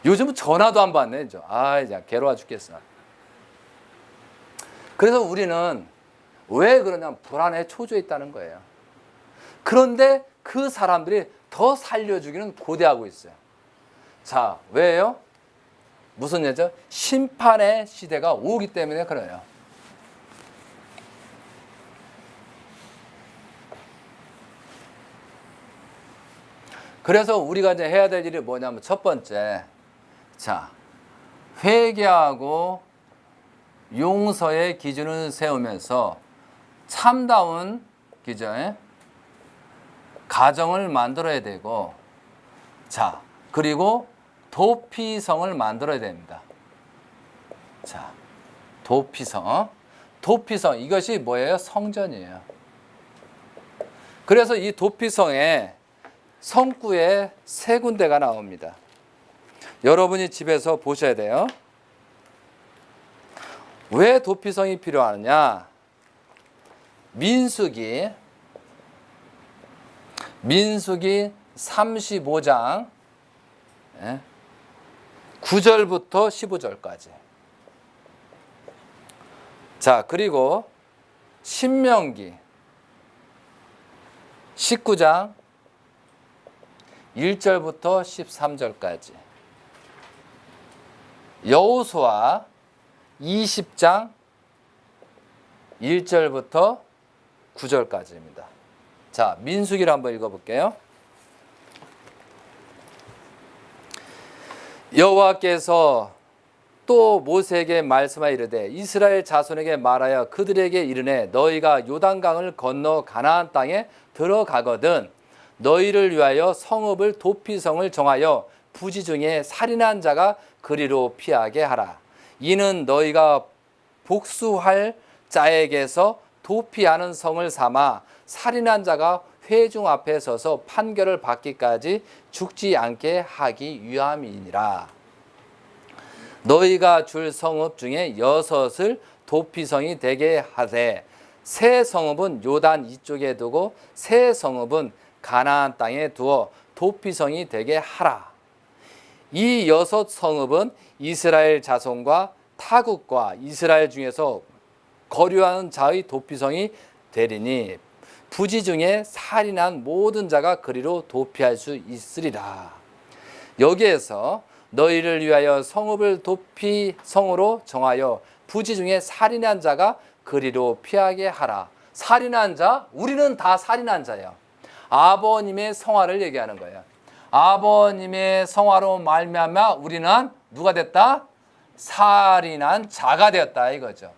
요즘은 전화도 안 받네. 이제 괴로워 죽겠어. 그래서 우리는 왜 그러냐면 불안에 초조해 있다는 거예요. 그런데 그 사람들이 더 살려주기는 고대하고 있어요. 자, 왜요? 무슨 예죠? 심판의 시대가 오기 때문에 그래요. 그래서 우리가 이제 해야 될 일이 뭐냐면 첫 번째, 자, 회개하고 용서의 기준을 세우면서 참다운 기저에 가정을 만들어야 되고, 자, 그리고 도피성을 만들어야 됩니다. 자, 도피성 이것이 뭐예요? 성전이에요. 그래서 이 도피성에 성구에 3군데가 나옵니다. 여러분이 집에서 보셔야 돼요. 왜 도피성이 필요하느냐? 민수기 35장 9절부터 15절까지. 자, 그리고 신명기 19장 1절부터 13절까지. 여호수아 20장 1절부터 9절까지입니다. 자, 민수기를 한번 읽어볼게요. 여호와께서 또 모세에게 말씀하여 이르되 이스라엘 자손에게 말하여 그들에게 이르네 너희가 요단강을 건너 가나안 땅에 들어가거든 너희를 위하여 성읍을 도피성을 정하여 부지 중에 살인한 자가 그리로 피하게 하라. 이는 너희가 복수할 자에게서 도피하는 성을 삼아 살인한 자가 회중 앞에 서서 판결을 받기까지 죽지 않게 하기 위함이니라. 너희가 줄 성읍 중에 6을 도피성이 되게 하되 세 성읍은 요단 이쪽에 두고 세 성읍은 가나안 땅에 두어 도피성이 되게 하라. 이 6 성읍은 이스라엘 자손과 타국과 이스라엘 중에서 거류하는 자의 도피성이 되리니 부지 중에 살인한 모든 자가 그리로 도피할 수 있으리라. 여기에서 너희를 위하여 성읍을 도피성으로 정하여 부지 중에 살인한 자가 그리로 피하게 하라. 살인한 자, 우리는 다 살인한 자예요. 아버님의 성화를 얘기하는 거예요. 아버님의 성화로 말미암아 우리는 누가 됐다? 살인한 자가 되었다 이거죠.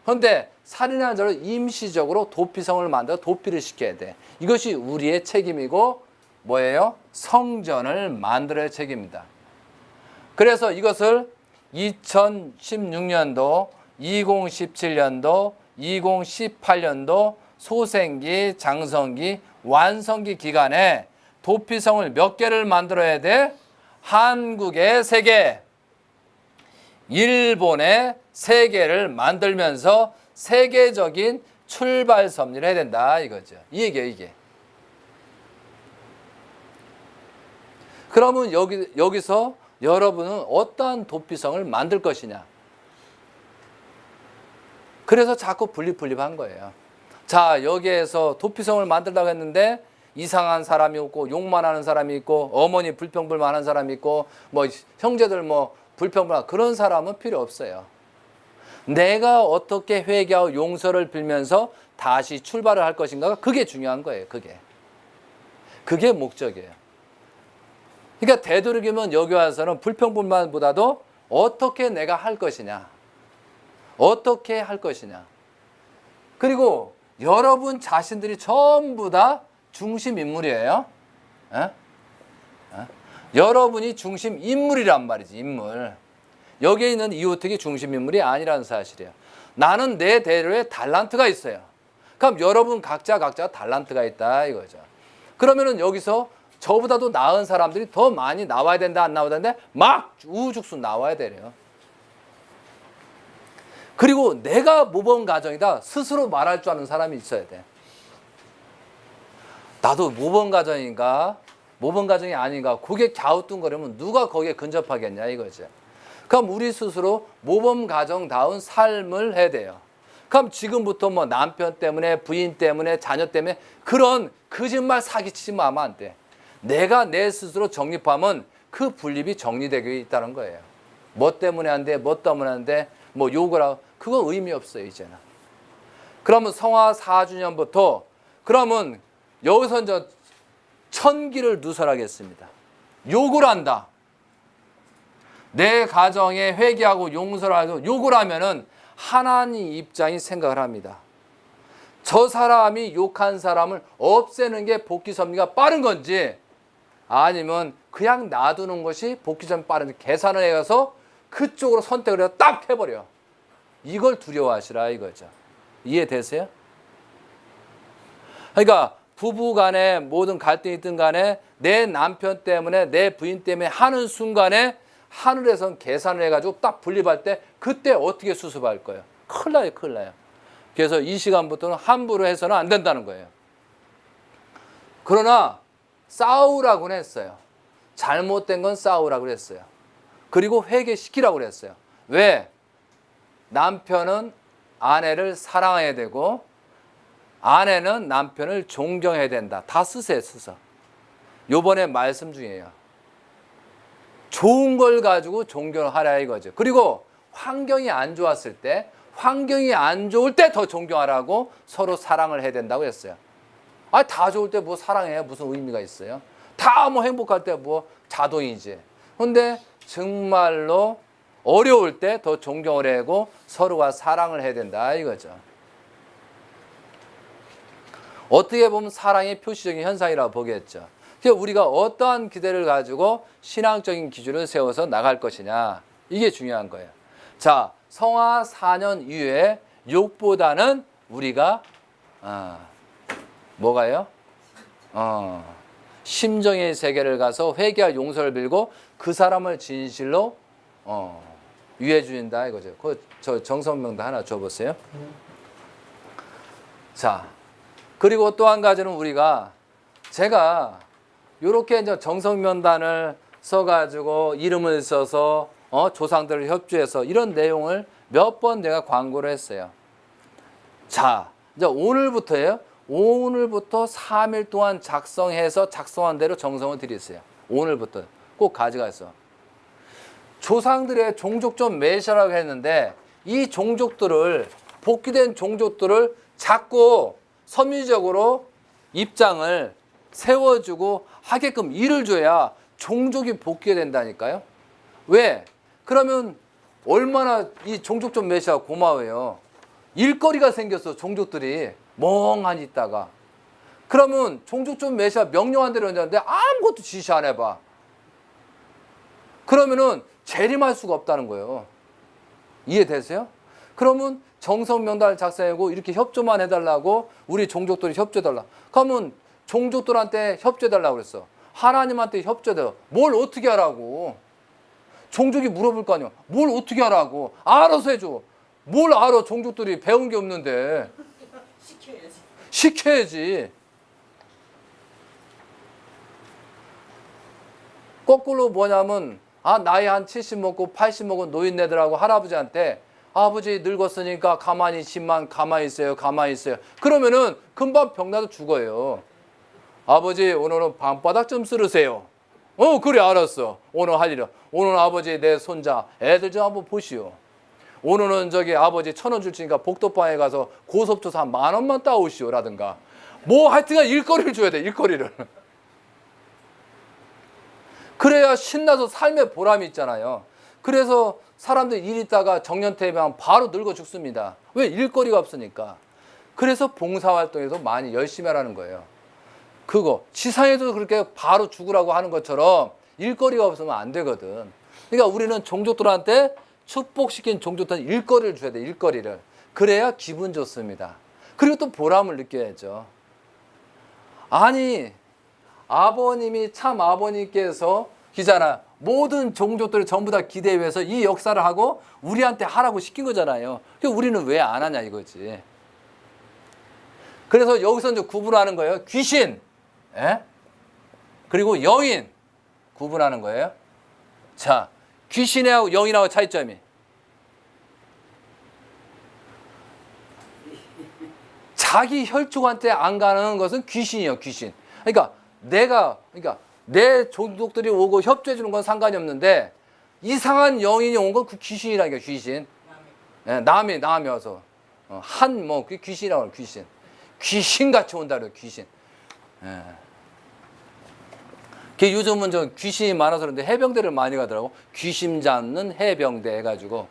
그런데 살인한 자를 임시적으로 도피성을 만들어 도피를 시켜야 돼. 이것이 우리의 책임이고 뭐예요? 성전을 만들어야 책임입니다. 그래서 이것을 2016년도, 2017년도, 2018년도 소생기, 장성기, 완성기 기간에 도피성을 몇 개를 만들어야 돼? 한국에 3개, 일본에 3개를 만들면서 세계적인 출발 섭리를 해야 된다 이거죠. 이 얘기예요, 이게. 그러면 여기서 여러분은 어떠한 도피성을 만들 것이냐? 그래서 자꾸 분립한 거예요. 자, 여기에서 도피성을 만들다고 했는데 이상한 사람이 있고 욕만 하는 사람이 있고 어머니 불평불만하는 사람이 있고 뭐 형제들 뭐 불평불만 그런 사람은 필요 없어요. 내가 어떻게 회개하고 용서를 빌면서 다시 출발을 할 것인가가 그게 중요한 거예요. 그게 목적이에요. 그러니까 되도록이면 여기 와서는 불평불만보다도 어떻게 내가 할 것이냐. 어떻게 할 것이냐. 그리고 여러분 자신들이 전부 다 중심 인물이에요. 여러분이 중심 인물이란 말이지, 인물. 여기에 있는 이호택이 중심 인물이 아니라는 사실이에요. 나는 내 대로의 달란트가 있어요. 그럼 여러분 각자 달란트가 있다 이거죠. 그러면은 여기서 저보다도 나은 사람들이 더 많이 나와야 된다, 안 나와야 된다? 막 우후죽순 나와야 되래요. 그리고 내가 모범 가정이다 스스로 말할 줄 아는 사람이 있어야 돼. 나도 모범 가정인가? 모범 가정이 아닌가? 그게 갸우뚱거리면 누가 거기에 근접하겠냐 이거죠. 그럼 우리 스스로 모범 가정다운 삶을 해야 돼요. 그럼 지금부터 뭐 남편 때문에 부인 때문에 자녀 때문에 그런 거짓말 사기치지 마면 안 돼. 내가 내 스스로 정립하면 그 분립이 정리되고 있다는 거예요. 뭐 때문에 안 돼? 뭐 때문에 안 돼? 뭐 욕을 하고 그건 의미 없어요 이제는. 그러면 성화 4주년부터 그러면 여기서 이제 천기를 누설하겠습니다. 욕을 한다. 내 가정에 회개하고 용서를 하고 욕을 하면은 하나님 입장이 생각을 합니다. 저 사람이 욕한 사람을 없애는 게 복귀 섭리가 빠른 건지 아니면 그냥 놔두는 것이 복귀 섭리 빠른지 계산을 해서 그쪽으로 선택을 해서 딱 해버려. 이걸 두려워하시라 이거죠. 이해되세요? 그러니까 부부 간에 모든 갈등이 있든 간에 내 남편 때문에 내 부인 때문에 하는 순간에 하늘에선 계산을 해가지고 딱 분립할 때 그때 어떻게 수습할 거예요? 큰일 나요. 그래서 이 시간부터는 함부로 해서는 안 된다는 거예요. 그러나 싸우라고 했어요. 잘못된 건 싸우라고 했어요. 그리고 회개시키라고 했어요. 왜? 남편은 아내를 사랑해야 되고 아내는 남편을 존경해야 된다. 다 쓰세요, 쓰서. 요번에 말씀 중이에요. 좋은 걸 가지고 존경을 하라 이거죠. 그리고 환경이 안 좋았을 때, 환경이 안 좋을 때 더 존경하라고 서로 사랑을 해야 된다고 했어요. 다 좋을 때 뭐 사랑해요? 무슨 의미가 있어요? 다 뭐 행복할 때 뭐 자동이지. 근데 정말로 어려울 때 더 존경을 하고 서로가 사랑을 해야 된다 이거죠. 어떻게 보면 사랑의 표시적인 현상이라고 보겠죠. 그래서 우리가 어떠한 기대를 가지고 신앙적인 기준을 세워서 나갈 것이냐 이게 중요한 거예요. 자, 성화 4년 이후에 욕보다는 우리가 뭐가요? 심정의 세계를 가서 회개와 용서를 빌고 그 사람을 진실로 위해 주인다 이거죠. 저 정성명도 하나 줘보세요. 자, 그리고 또 한 가지는 우리가 제가 이렇게 이제 정성면단을 써가지고 이름을 써서 조상들을 협조해서 이런 내용을 몇 번 내가 광고를 했어요. 자, 이제 오늘부터예요. 오늘부터 3일 동안 작성해서 작성한 대로 정성을 드리세요. 오늘부터 꼭 가져가서. 조상들의 종족전 메시아라고 했는데 이 종족들을 복귀된 종족들을 자꾸 섭리적으로 입장을 세워주고 하게끔 일을 줘야 종족이 복귀가 된다니까요. 왜? 그러면 얼마나 이 종족전 메시아 고마워요. 일거리가 생겼어. 종족들이 멍하니 있다가. 그러면 종족전 메시아 명령한 대로 했는데 아무것도 지시 안 해봐. 그러면은 재림할 수가 없다는 거예요. 이해되세요? 그러면 정성명단을 작성하고 이렇게 협조만 해달라고 우리 종족들이 협조해달라. 그러면 종족들한테 협조해달라고 그랬어. 하나님한테 협조해달라. 뭘 어떻게 하라고. 종족이 물어볼 거 아니야. 뭘 어떻게 하라고. 알아서 해줘. 뭘 알아. 종족들이 배운 게 없는데. 시켜야지. 거꾸로 뭐냐면 나이 한 70 먹고 80 먹은 노인네들하고 할아버지한테 아버지 늙었으니까 가만히 있지만 가만히 있어요. 가만히 있어요. 그러면은 금방 병나도 죽어요. 아버지 오늘은 방바닥 좀 쓸으세요. 그래 알았어. 오늘 할 일이야. 오늘 아버지 내 손자 애들 좀 한번 보시오. 오늘은 아버지 1,000원 줄 테니까 복도방에 가서 고속조사 한 10,000원만 따오시오 라든가. 뭐 하여튼간 일거리를 줘야 돼. 일거리를. 그래야 신나서 삶의 보람이 있잖아요. 그래서 사람들 일 있다가 정년퇴임하면 바로 늙어 죽습니다. 왜? 일거리가 없으니까. 그래서 봉사활동에서 많이 열심히 하라는 거예요. 그거 지상에도 그렇게 바로 죽으라고 하는 것처럼 일거리가 없으면 안 되거든. 그러니까 우리는 종족들한테 축복시킨 종족들한테 일거리를 줘야 돼. 일거리를. 그래야 기분 좋습니다. 그리고 또 보람을 느껴야죠. 아니 아버님이 참 아버님께서 기잖아. 모든 종족들을 전부 다 기대에 위해서 이 역사를 하고 우리한테 하라고 시킨 거잖아요. 그러니까 우리는 왜 안 하냐 이거지. 그래서 여기서 이제 구분하는 거예요. 귀신, 그리고 영인 구분하는 거예요. 자, 귀신하고 영인하고 차이점이. 자기 혈족한테 안 가는 것은 귀신이에요. 귀신. 그러니까 내 종족들이 오고 협조해 주는 건 상관이 없는데 이상한 영인이 온 건 그 귀신이라니까. 귀신. 남이 와서 그 귀신이라고 해요. 귀신. 귀신같이 온다 그래요. 귀신. 요즘은 귀신이 많아서 그런데 해병대를 많이 가더라고. 귀신 잡는 해병대 해가지고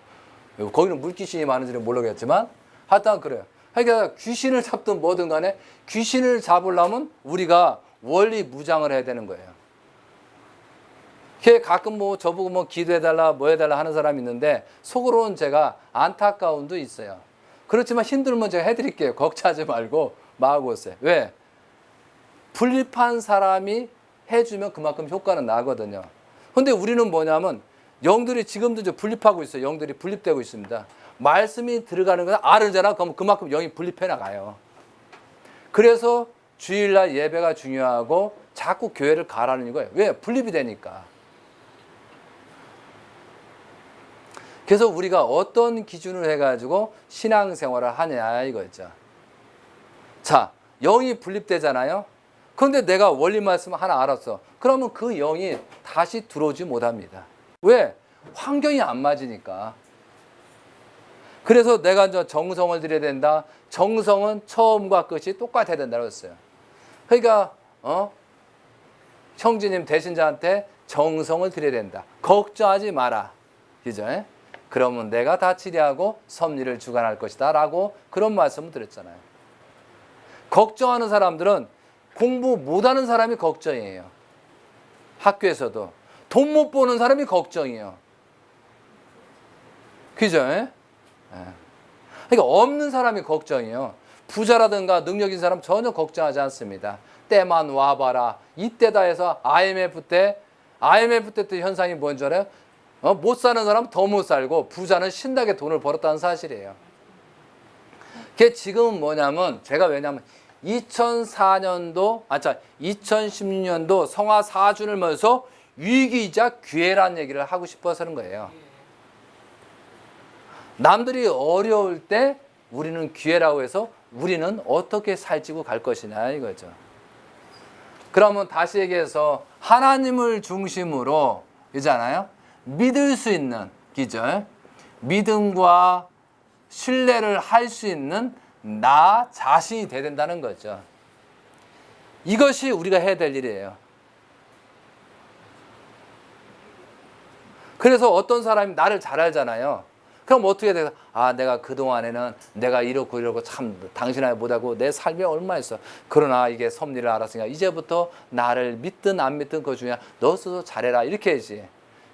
거기는 물귀신이 많은지는 모르겠지만 하여튼 그래요. 그러니까 귀신을 잡든 뭐든 간에 귀신을 잡으려면 우리가 원리 무장을 해야 되는 거예요. 가끔 저보고 기도해달라 뭐 해달라 하는 사람이 있는데 속으로는 제가 안타까움도 있어요. 그렇지만 힘들면 제가 해드릴게요. 걱정하지 말고 마하고 오세요. 왜? 분립한 사람이 해주면 그만큼 효과는 나거든요. 근데 우리는 뭐냐면 영들이 지금도 이제 분립하고 있어요. 영들이 분립되고 있습니다. 말씀이 들어가는 건 알으잖아. 그럼 그만큼 영이 분립해 나가요. 그래서 주일날 예배가 중요하고 자꾸 교회를 가라는 거예요. 왜? 분립이 되니까. 그래서 우리가 어떤 기준을 해가지고 신앙생활을 하냐 이거죠. 자, 영이 분립되잖아요. 그런데 내가 원리 말씀 하나 알았어. 그러면 그 영이 다시 들어오지 못합니다. 왜? 환경이 안 맞으니까. 그래서 내가 이제 정성을 드려야 된다. 정성은 처음과 끝이 똑같아야 된다고 했어요. 그러니까 형제님 대신자한테 정성을 드려야 된다. 걱정하지 마라. 그죠? 그러면 내가 다 치료하고 섭리를 주관할 것이다 라고 그런 말씀을 드렸잖아요. 걱정하는 사람들은 공부 못하는 사람이 걱정이에요. 학교에서도 돈 못 버는 사람이 걱정이에요. 그죠? 그러니까 없는 사람이 걱정이에요. 부자라든가 능력 있는 사람 전혀 걱정하지 않습니다. 때만 와봐라. 이때다 해서 IMF 때 현상이 뭔 줄 알아요? 못 사는 사람은 더 못 살고 부자는 신나게 돈을 벌었다는 사실이에요. 그게 지금은 뭐냐면 제가 왜냐면 2016년도 성화 4주년을 맞아서 위기이자 기회라는 얘기를 하고 싶어서 하는 거예요. 남들이 어려울 때 우리는 기회라고 해서 우리는 어떻게 살찌고 갈 것이냐 이거죠. 그러면 다시 얘기해서 하나님을 중심으로 이잖아요. 믿을 수 있는 기절, 믿음과 신뢰를 할 수 있는 나 자신이 돼야 된다는 거죠. 이것이 우리가 해야 될 일이에요. 그래서 어떤 사람이 나를 잘 알잖아요. 그럼 어떻게 돼요? 아, 내가 그동안에는 내가 이렇고 참 당신하고 못하고 내 삶이 얼마 있어. 그러나 이게 섭리를 알았으니까 이제부터 나를 믿든 안 믿든 그거 중요해. 너 스스로 잘해라. 이렇게 해야지.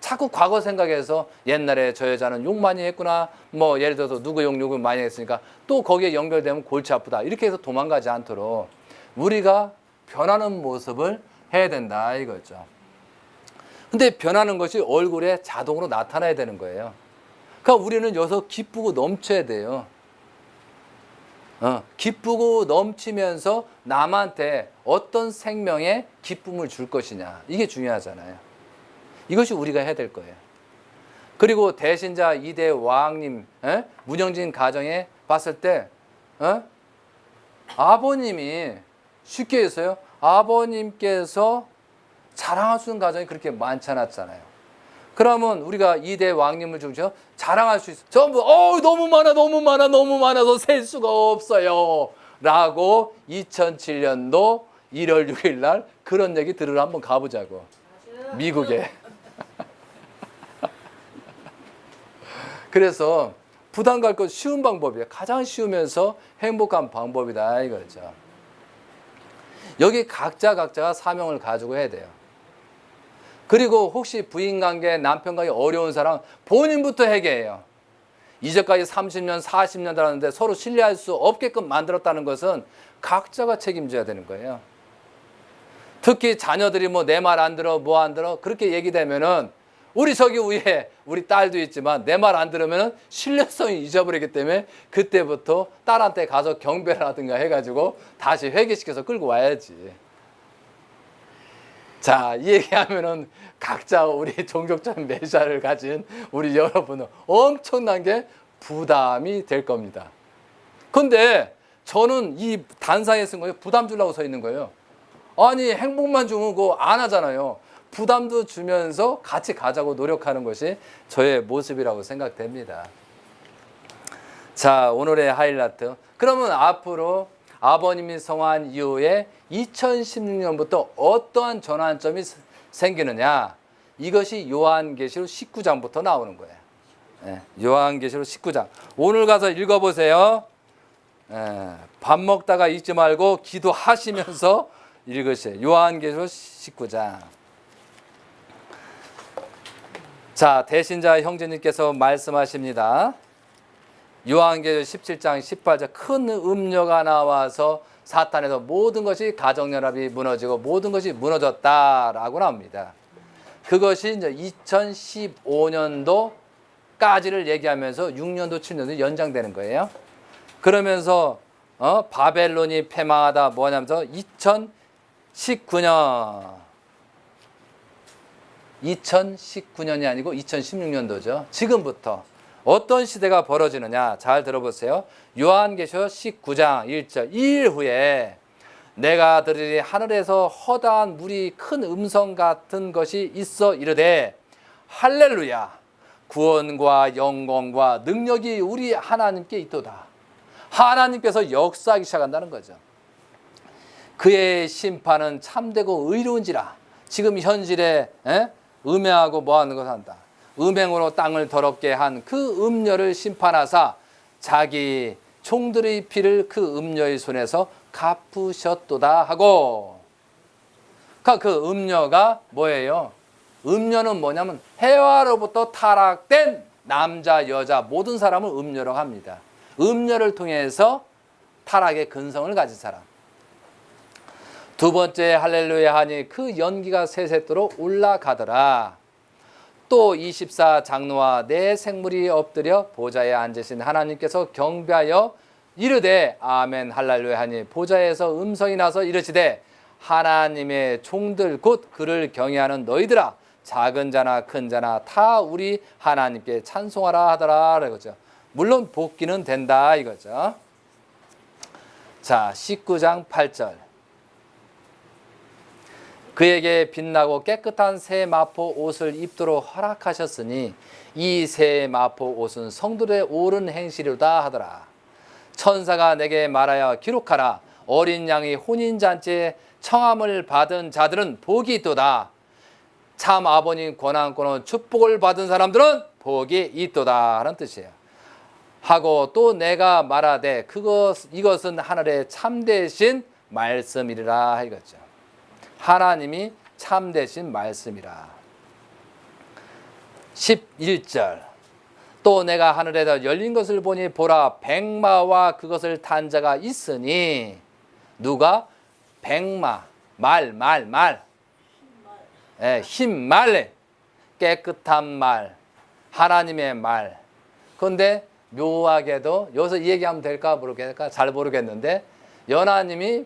자꾸 과거 생각해서 옛날에 저 여자는 욕 많이 했구나. 뭐 예를 들어서 누구 욕을 많이 했으니까 또 거기에 연결되면 골치 아프다. 이렇게 해서 도망가지 않도록 우리가 변하는 모습을 해야 된다 이거죠. 근데 변하는 것이 얼굴에 자동으로 나타나야 되는 거예요. 그러니까 우리는 여기서 기쁘고 넘쳐야 돼요. 기쁘고 넘치면서 남한테 어떤 생명의 기쁨을 줄 것이냐. 이게 중요하잖아요. 이것이 우리가 해야 될 거예요. 그리고 대신자 2대 왕님, 문영진 가정에 봤을 때 아버님이 쉽게 해서요. 아버님께서 자랑할 수 있는 가정이 그렇게 많지 않았잖아요. 그러면 우리가 2대 왕님을 중심으로 자랑할 수 있어. 전부 너무 많아서 셀 수가 없어요. 라고 2007년도 1월 6일 날 그런 얘기 들으러 한번 가보자고. 미국에. 그래서 부담 갈 것 쉬운 방법이에요. 가장 쉬우면서 행복한 방법이다 이거죠. 여기 각자가 사명을 가지고 해야 돼요. 그리고 혹시 부인관계, 남편관계 어려운 사람 본인부터 해결해요. 이제까지 30년, 40년 살았는데 서로 신뢰할 수 없게끔 만들었다는 것은 각자가 책임져야 되는 거예요. 특히 자녀들이 뭐 내 말 안 들어, 뭐 안 들어 그렇게 얘기되면은 우리 저기 위에 우리 딸도 있지만 내 말 안 들으면은 신뢰성이 잊어버리기 때문에 그때부터 딸한테 가서 경배를 하든가 해가지고 다시 회개시켜서 끌고 와야지. 자, 이 얘기하면은 각자 우리 종족적 메시아를 가진 우리 여러분은 엄청난 게 부담이 될 겁니다. 근데 저는 이 단상에 쓴 거예요. 부담 주려고 서 있는 거예요. 아니, 행복만 주면 그거 안 하잖아요. 부담도 주면서 같이 가자고 노력하는 것이 저의 모습이라고 생각됩니다. 자, 오늘의 하이라이트. 그러면 앞으로 아버님이 성화한 이후에 2016년부터 어떠한 전환점이 생기느냐. 이것이 요한계시록 19장부터 나오는 거예요. 요한계시록 19장. 오늘 가서 읽어보세요. 밥 먹다가 읽지 말고 기도하시면서 읽으세요. 요한계시록 19장. 자, 대신자 형제님께서 말씀하십니다. 요한계시록 17장 18절 큰 음녀가 나와서 사탄에서 모든 것이 가정연합이 무너지고 모든 것이 무너졌다라고 나옵니다. 그것이 이제 2015년도까지를 얘기하면서 6년도 7년도 연장되는 거예요. 그러면서 바벨론이 패망하다 뭐냐면서 2019년이 아니고 2016년도죠. 지금부터 어떤 시대가 벌어지느냐 잘 들어보세요. 요한계시록 19장 1절 2일 후에 내가 들으리 하늘에서 허다한 물이 큰 음성 같은 것이 있어 이르되 할렐루야 구원과 영광과 능력이 우리 하나님께 있도다. 하나님께서 역사하기 시작한다는 거죠. 그의 심판은 참되고 의로운지라. 지금 현실에 음행하고 뭐하는 것을 한다. 음행으로 땅을 더럽게 한 그 음녀를 심판하사 자기 종들의 피를 그 음녀의 손에서 갚으셨도다 하고. 그러니까 그 음녀가 뭐예요? 음녀는 뭐냐면 해와로부터 타락된 남자 여자 모든 사람을 음녀라고 합니다. 음녀를 통해서 타락의 근성을 가진 사람. 두 번째 할렐루야 하니 그 연기가 세세토록 올라가더라. 또 24 장로와 내 생물이 엎드려 보좌에 앉으신 하나님께서 경배하여 이르되 아멘 할렐루야 하니 보좌에서 음성이 나서 이르시되 하나님의 종들 곧 그를 경외하는 너희들아 작은 자나 큰 자나 다 우리 하나님께 찬송하라 하더라 이거죠. 물론 복귀는 된다 이거죠. 자, 19장 8절. 그에게 빛나고 깨끗한 새 마포 옷을 입도록 허락하셨으니 이 새 마포 옷은 성도들의 옳은 행실이로다 하더라. 천사가 내게 말하여 기록하라. 어린 양이 혼인잔치에 청함을 받은 자들은 복이 있도다. 참 아버님 권한권은 축복을 받은 사람들은 복이 있도다 하는 뜻이에요. 하고 또 내가 말하되 이것은 하늘의 참되신 말씀이라 이거죠. 하나님이 참되신 말씀이라. 11절. 또 내가 하늘에서 열린 것을 보니 보라 백마와 그것을 탄 자가 있으니 누가? 백마 말 흰 말 깨끗한 말 하나님의 말. 그런데 묘하게도 여기서 이 얘기하면 될까 모르겠을까 잘 모르겠는데 연하님이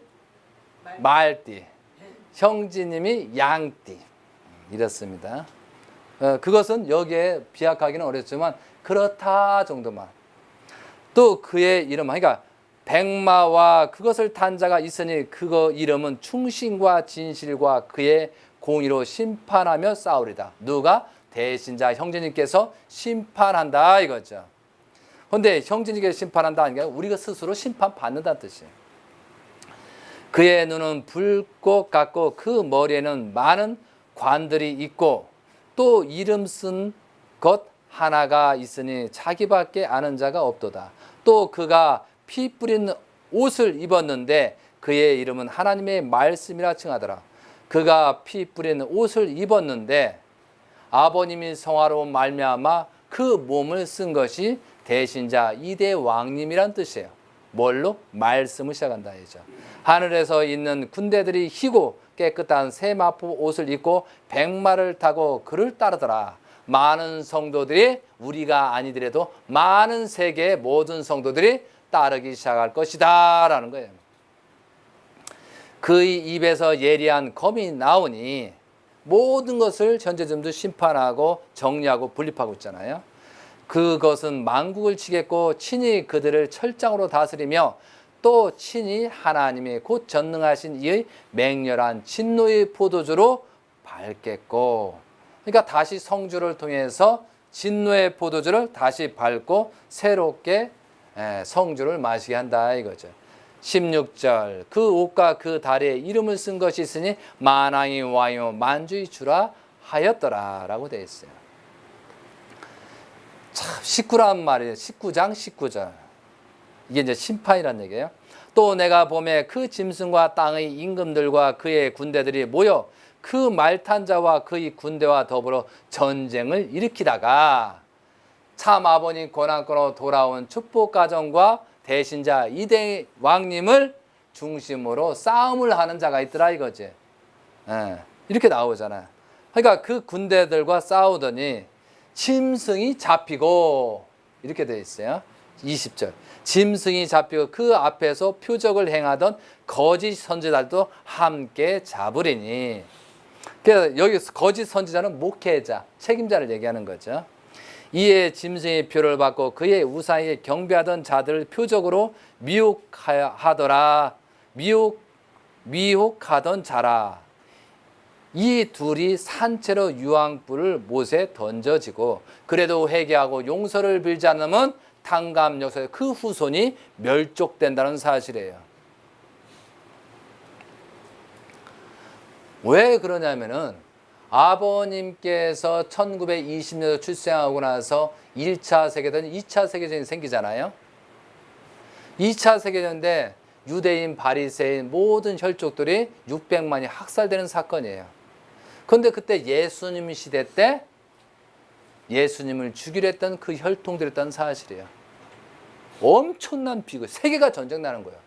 말띠 형제님이 양띠 이렇습니다. 그것은 여기에 비약하기는 어렵지만 그렇다 정도만. 또 그의 이름, 그러니까 백마와 그것을 탄 자가 있으니 그거 이름은 충신과 진실과 그의 공의로 심판하며 싸우리다. 누가? 대신자 형제님께서 심판한다 이거죠. 그런데 형제님께서 심판한다 하니까 우리가 스스로 심판받는다는 뜻이에요. 그의 눈은 불꽃 같고 그 머리에는 많은 관들이 있고 또 이름 쓴 것 하나가 있으니 자기밖에 아는 자가 없도다. 또 그가 피 뿌린 옷을 입었는데 그의 이름은 하나님의 말씀이라 칭하더라. 그가 피 뿌린 옷을 입었는데 아버님이 성화로 말미암아 그 몸을 쓴 것이 대신자 이대 왕님이란 뜻이에요. 뭘로? 말씀을 시작한다 이죠. 하늘에서 있는 군대들이 희고 깨끗한 새 마포 옷을 입고 백마를 타고 그를 따르더라. 많은 성도들이 우리가 아니더라도 많은 세계의 모든 성도들이 따르기 시작할 것이다 라는 거예요. 그의 입에서 예리한 검이 나오니 모든 것을 현재점도 심판하고 정리하고 분립하고 있잖아요. 그것은 만국을 치겠고 친히 그들을 철장으로 다스리며 또 친히 하나님의 곧 전능하신 이의 맹렬한 진노의 포도주로 밟겠고, 그러니까 다시 성주를 통해서 진노의 포도주를 다시 밟고 새롭게 성주를 마시게 한다 이거죠. 16절. 그 옷과 그 다리에 이름을 쓴 것이 있으니 만왕이 왕이요 만주의 주라 하였더라 라고 되어 있어요. 참 19란 말이에요. 19장 19절. 이게 이제 심판이란 얘기예요. 또 내가 보매 그 짐승과 땅의 임금들과 그의 군대들이 모여 그 말탄 자와 그의 군대와 더불어 전쟁을 일으키다가 참 아버님 권한권으로 돌아온 축복 가정과 대신자 이대 왕님을 중심으로 싸움을 하는 자가 있더라 이거지. 이렇게 나오잖아요. 그러니까 그 군대들과 싸우더니 짐승이 잡히고 이렇게 되어 있어요. 20절. 짐승이 잡히고 그 앞에서 표적을 행하던 거짓 선지자들도 함께 잡으리니. 그래서 여기 거짓 선지자는 목회자, 책임자를 얘기하는 거죠. 이에 짐승의 표를 받고 그의 우상에 경배하던 자들을 표적으로 미혹하던 자라. 이 둘이 산채로 유황불을 못에 던져지고 그래도 회개하고 용서를 빌지 않으면 탕감 역사에 그 후손이 멸족된다는 사실이에요. 왜 그러냐면은 아버님께서 1920년에 출생하고 나서 1차 세계대전, 2차 세계대전이 생기잖아요. 2차 세계대전인데 유대인, 바리새인 모든 혈족들이 600만이 학살되는 사건이에요. 그런데 그때 예수님 시대 때 예수님을 죽이려 했던 그 혈통들이 있다는 사실이에요. 엄청난 비극, 세계가 전쟁 나는 거예요.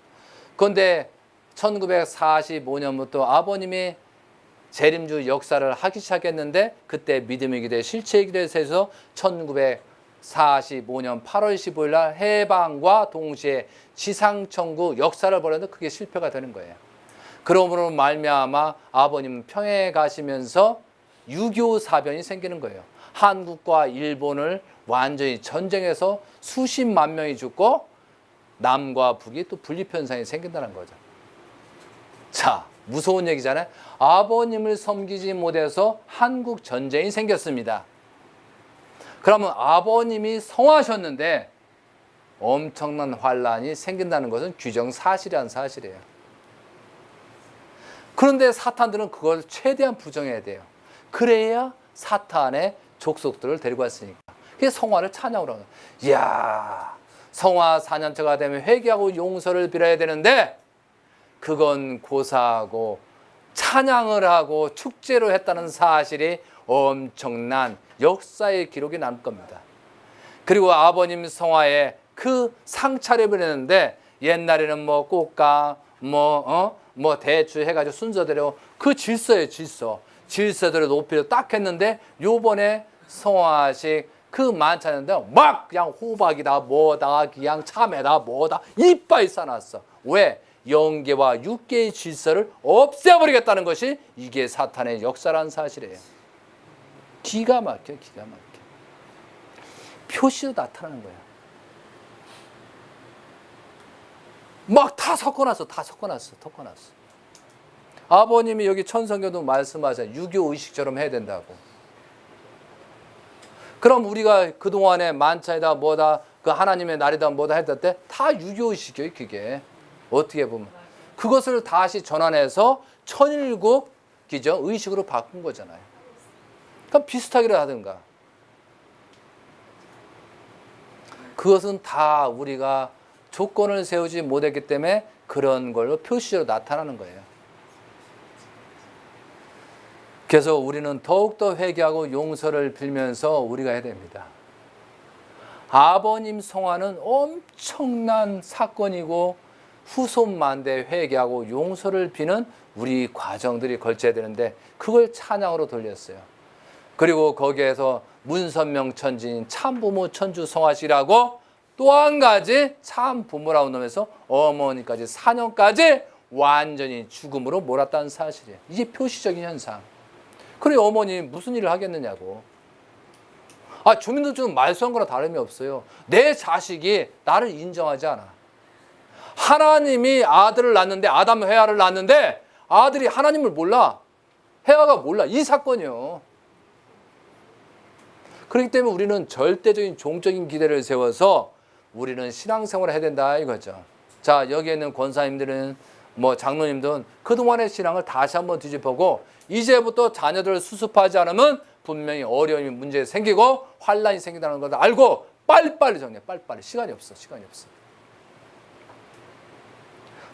그런데 1945년부터 아버님이 재림주 역사를 하기 시작했는데 그때 믿음의 기대, 실체의 기대에서 1945년 8월 15일 날 해방과 동시에 지상천국 역사를 벌였는데 그게 실패가 되는 거예요. 그러므로 말미암아 아버님은 평양에 가시면서 6.25 사변이 생기는 거예요. 한국과 일본을 완전히 전쟁해서 수십만 명이 죽고 남과 북이 또 분립현상이 생긴다는 거죠. 자, 무서운 얘기잖아요. 아버님을 섬기지 못해서 한국 전쟁이 생겼습니다. 그러면 아버님이 성하셨는데 엄청난 환란이 생긴다는 것은 규정사실이라는 사실이에요. 그런데 사탄들은 그걸 최대한 부정해야 돼요. 그래야 사탄의 족속들을 데리고 왔으니까. 그게 성화를 찬양으로 하는 거예요. 이야, 성화 4년차가 되면 회개하고 용서를 빌어야 되는데 그건 고사하고 찬양을 하고 축제로 했다는 사실이 엄청난 역사의 기록이 남을 겁니다. 그리고 아버님 성화에 그 상차례를 했는데 옛날에는 뭐 꽃가 뭐 대추 해가지고 순서대로 그 질서예요. 질서대로 높이를 딱 했는데 요번에 성화식 그 만찬인데 막 그냥 호박이다 뭐다 그냥 참외다 뭐다 이빨 싸놨어. 왜? 영계와 육계의 질서를 없애버리겠다는 것이 이게 사탄의 역사라는 사실이에요. 기가 막혀. 표시로 나타나는 거예요. 막 다 섞어놨어. 아버님이 여기 천성교도 말씀하세요. 유교 의식처럼 해야 된다고. 그럼 우리가 그동안에 만찬이다 뭐다 그 하나님의 날이다 뭐다 했을 때 다 유교 의식이에요. 그게 어떻게 보면 그것을 다시 전환해서 천일국 기죠 의식으로 바꾼 거잖아요. 그럼 비슷하기로 하든가. 그것은 다 우리가 조건을 세우지 못했기 때문에 그런 걸로 표시로 나타나는 거예요. 그래서 우리는 더욱더 회개하고 용서를 빌면서 우리가 해야 됩니다. 아버님 성화는 엄청난 사건이고 후손만대 회개하고 용서를 비는 우리 과정들이 걸쳐야 되는데 그걸 찬양으로 돌렸어요. 그리고 거기에서 문선명 천지인 참부모 천주 성화시라고 또 한 가지 참부모라고 놈에서 어머니까지 4년까지 완전히 죽음으로 몰았다는 사실이에요. 이게 표시적인 현상. 그래 어머니 무슨 일을 하겠느냐고. 주민등록증은 말소한 거랑 다름이 없어요. 내 자식이 나를 인정하지 않아. 하나님이 아들을 낳는데 아담 헤아를 낳는데 아들이 하나님을 몰라. 헤아가 몰라. 이 사건이요. 그렇기 때문에 우리는 절대적인 종적인 기대를 세워서 우리는 신앙생활을 해야 된다 이거죠. 자, 여기에 있는 권사님들은 뭐 장로님들은 그동안의 신앙을 다시 한번 뒤집어보고 이제부터 자녀들을 수습하지 않으면 분명히 어려움이 문제 생기고 환란이 생긴다는 걸 알고 빨리빨리 정리해. 빨리빨리. 시간이 없어.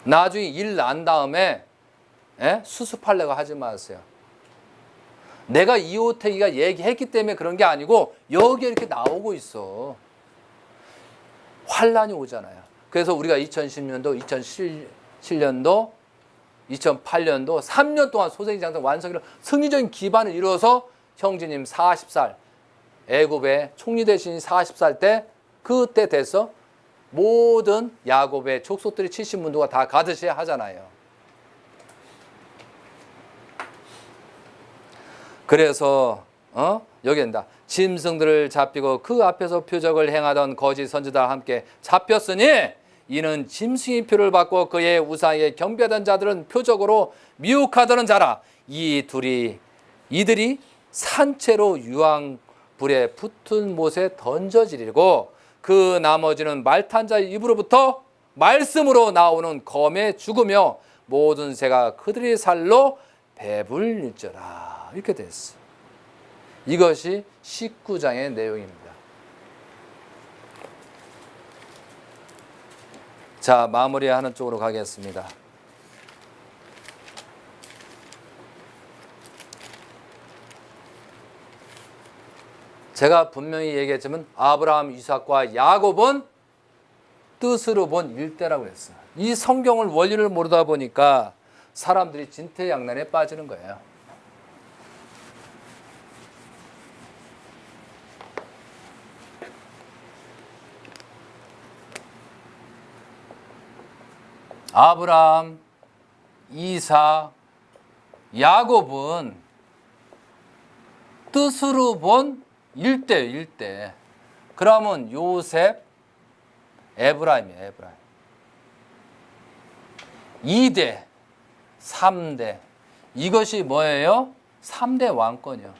나중에 일 난 다음에 수습하려고 하지 마세요. 내가 이호택이가 얘기했기 때문에 그런 게 아니고 여기에 이렇게 나오고 있어. 환란이 오잖아요. 그래서 우리가 2010년도, 2007년도, 2008년도 3년 동안 소생장성 완성이라 승리적인 기반을 이루어서 형제님 40살, 애굽의 총리 대신 40살 때 그때 돼서 모든 야곱의 족속들이 70문도가 다 가듯이 하잖아요. 그래서 여기입니다. 짐승들을 잡히고 그 앞에서 표적을 행하던 거짓 선지자와 함께 잡혔으니 이는 짐승의 표를 받고 그의 우상에 경배하던 자들은 표적으로 미혹하던 자라. 이들이 산채로 유황불에 붙은 못에 던져지리고 그 나머지는 말탄 자의 입으로부터 말씀으로 나오는 검에 죽으며 모든 새가 그들의 살로 배불릴지라. 이렇게 됐어. 이것이 19장의 내용입니다. 자, 마무리하는 쪽으로 가겠습니다. 제가 분명히 얘기했지만 아브라함, 이삭과 야곱은 뜻으로 본 일대라고 했어. 이 성경을 원리를 모르다 보니까 사람들이 진퇴양난에 빠지는 거예요. 아브라함, 이삭, 야곱은 뜻으로 본 일대예요, 일대. 그러면 요셉, 에브라임이에요, 에브라임. 2대, 3대. 이것이 뭐예요? 3대 왕권이요.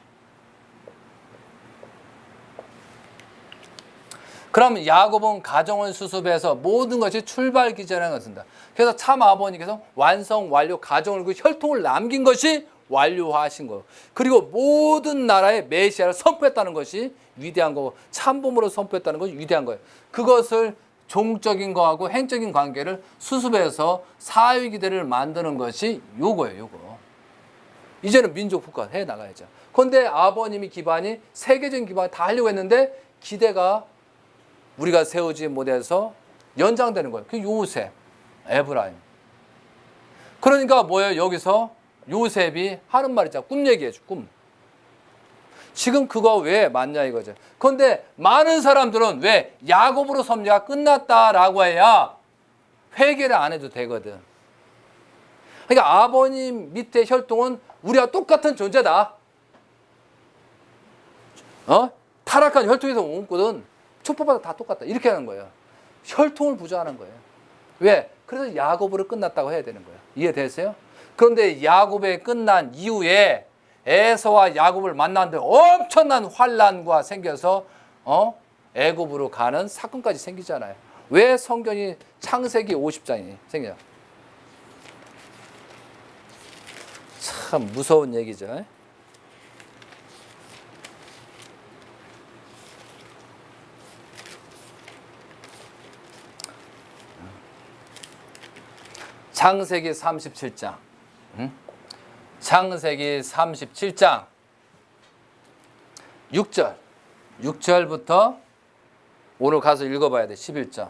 그럼 야곱은 가정을 수습해서 모든 것이 출발 기제라는 것을 쓴다. 그래서 참 아버님께서 완성, 완료, 가정을 그 혈통을 남긴 것이 완료하신 거예요. 그리고 모든 나라의 메시아를 선포했다는 것이 위대한 거고 참범으로 선포했다는 것이 위대한 거예요. 그것을 종적인 거하고 행적인 관계를 수습해서 사회기대를 만드는 것이 요거예요, 요거. 이제는 민족 국가 해 나가야죠. 그런데 아버님이 기반이 세계적인 기반을 다 하려고 했는데 기대가 우리가 세우지 못해서 연장되는 거예요. 그 요셉, 에브라임. 그러니까 뭐예요? 여기서 요셉이 하는 말이 있잖아. 꿈 얘기해줘, 꿈. 지금 그거 왜 맞냐 이거죠. 그런데 많은 사람들은 왜 야곱으로 섭리가 끝났다라고 해야 회개를 안 해도 되거든. 그러니까 아버님 밑에 혈통은 우리와 똑같은 존재다. 타락한 혈통에서 온 거든 촛불마다 다 똑같다. 이렇게 하는 거예요. 혈통을 부정하는 거예요. 왜? 그래서 야곱으로 끝났다고 해야 되는 거예요. 이해되세요? 그런데 야곱에 끝난 이후에 에서와 야곱을 만났는데 엄청난 환란과 생겨서 애굽으로 가는 사건까지 생기잖아요. 왜 성경이 창세기 50장이 생겨요? 참 무서운 얘기죠. 창세기 37장. 창세기 37장 6절. 6절부터 오늘 가서 읽어봐야 돼. 11절.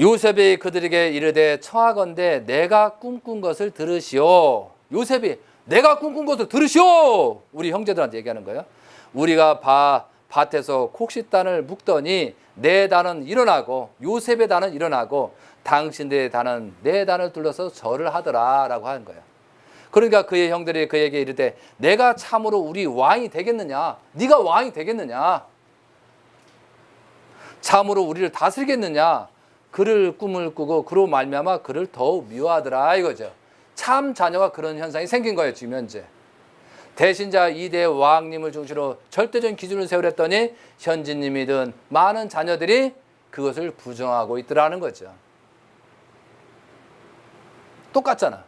요셉이 그들에게 이르되 청하건대 내가 꿈꾼 것을 들으시오. 요셉이 내가 꿈꾼 것을 들으시오. 우리 형제들한테 얘기하는 거예요. 우리가 밭에서 곡식단을 묶더니 내 단은 일어나고 요셉의 단은 일어나고 당신들의 단은 내 단을 둘러서 절을 하더라 라고 하는 거예요. 그러니까 그의 형들이 그에게 이르되 내가 참으로 우리 왕이 되겠느냐? 네가 왕이 되겠느냐? 참으로 우리를 다스리겠느냐? 그를 꿈을 꾸고 그로 말미암아 그를 더욱 미워하더라 이거죠. 참 자녀가 그런 현상이 생긴 거예요. 지금 현재. 대신자 2대 왕님을 중심으로 절대적인 기준을 세우랬더니 현진님이든 많은 자녀들이 그것을 부정하고 있더라는 거죠. 똑같잖아.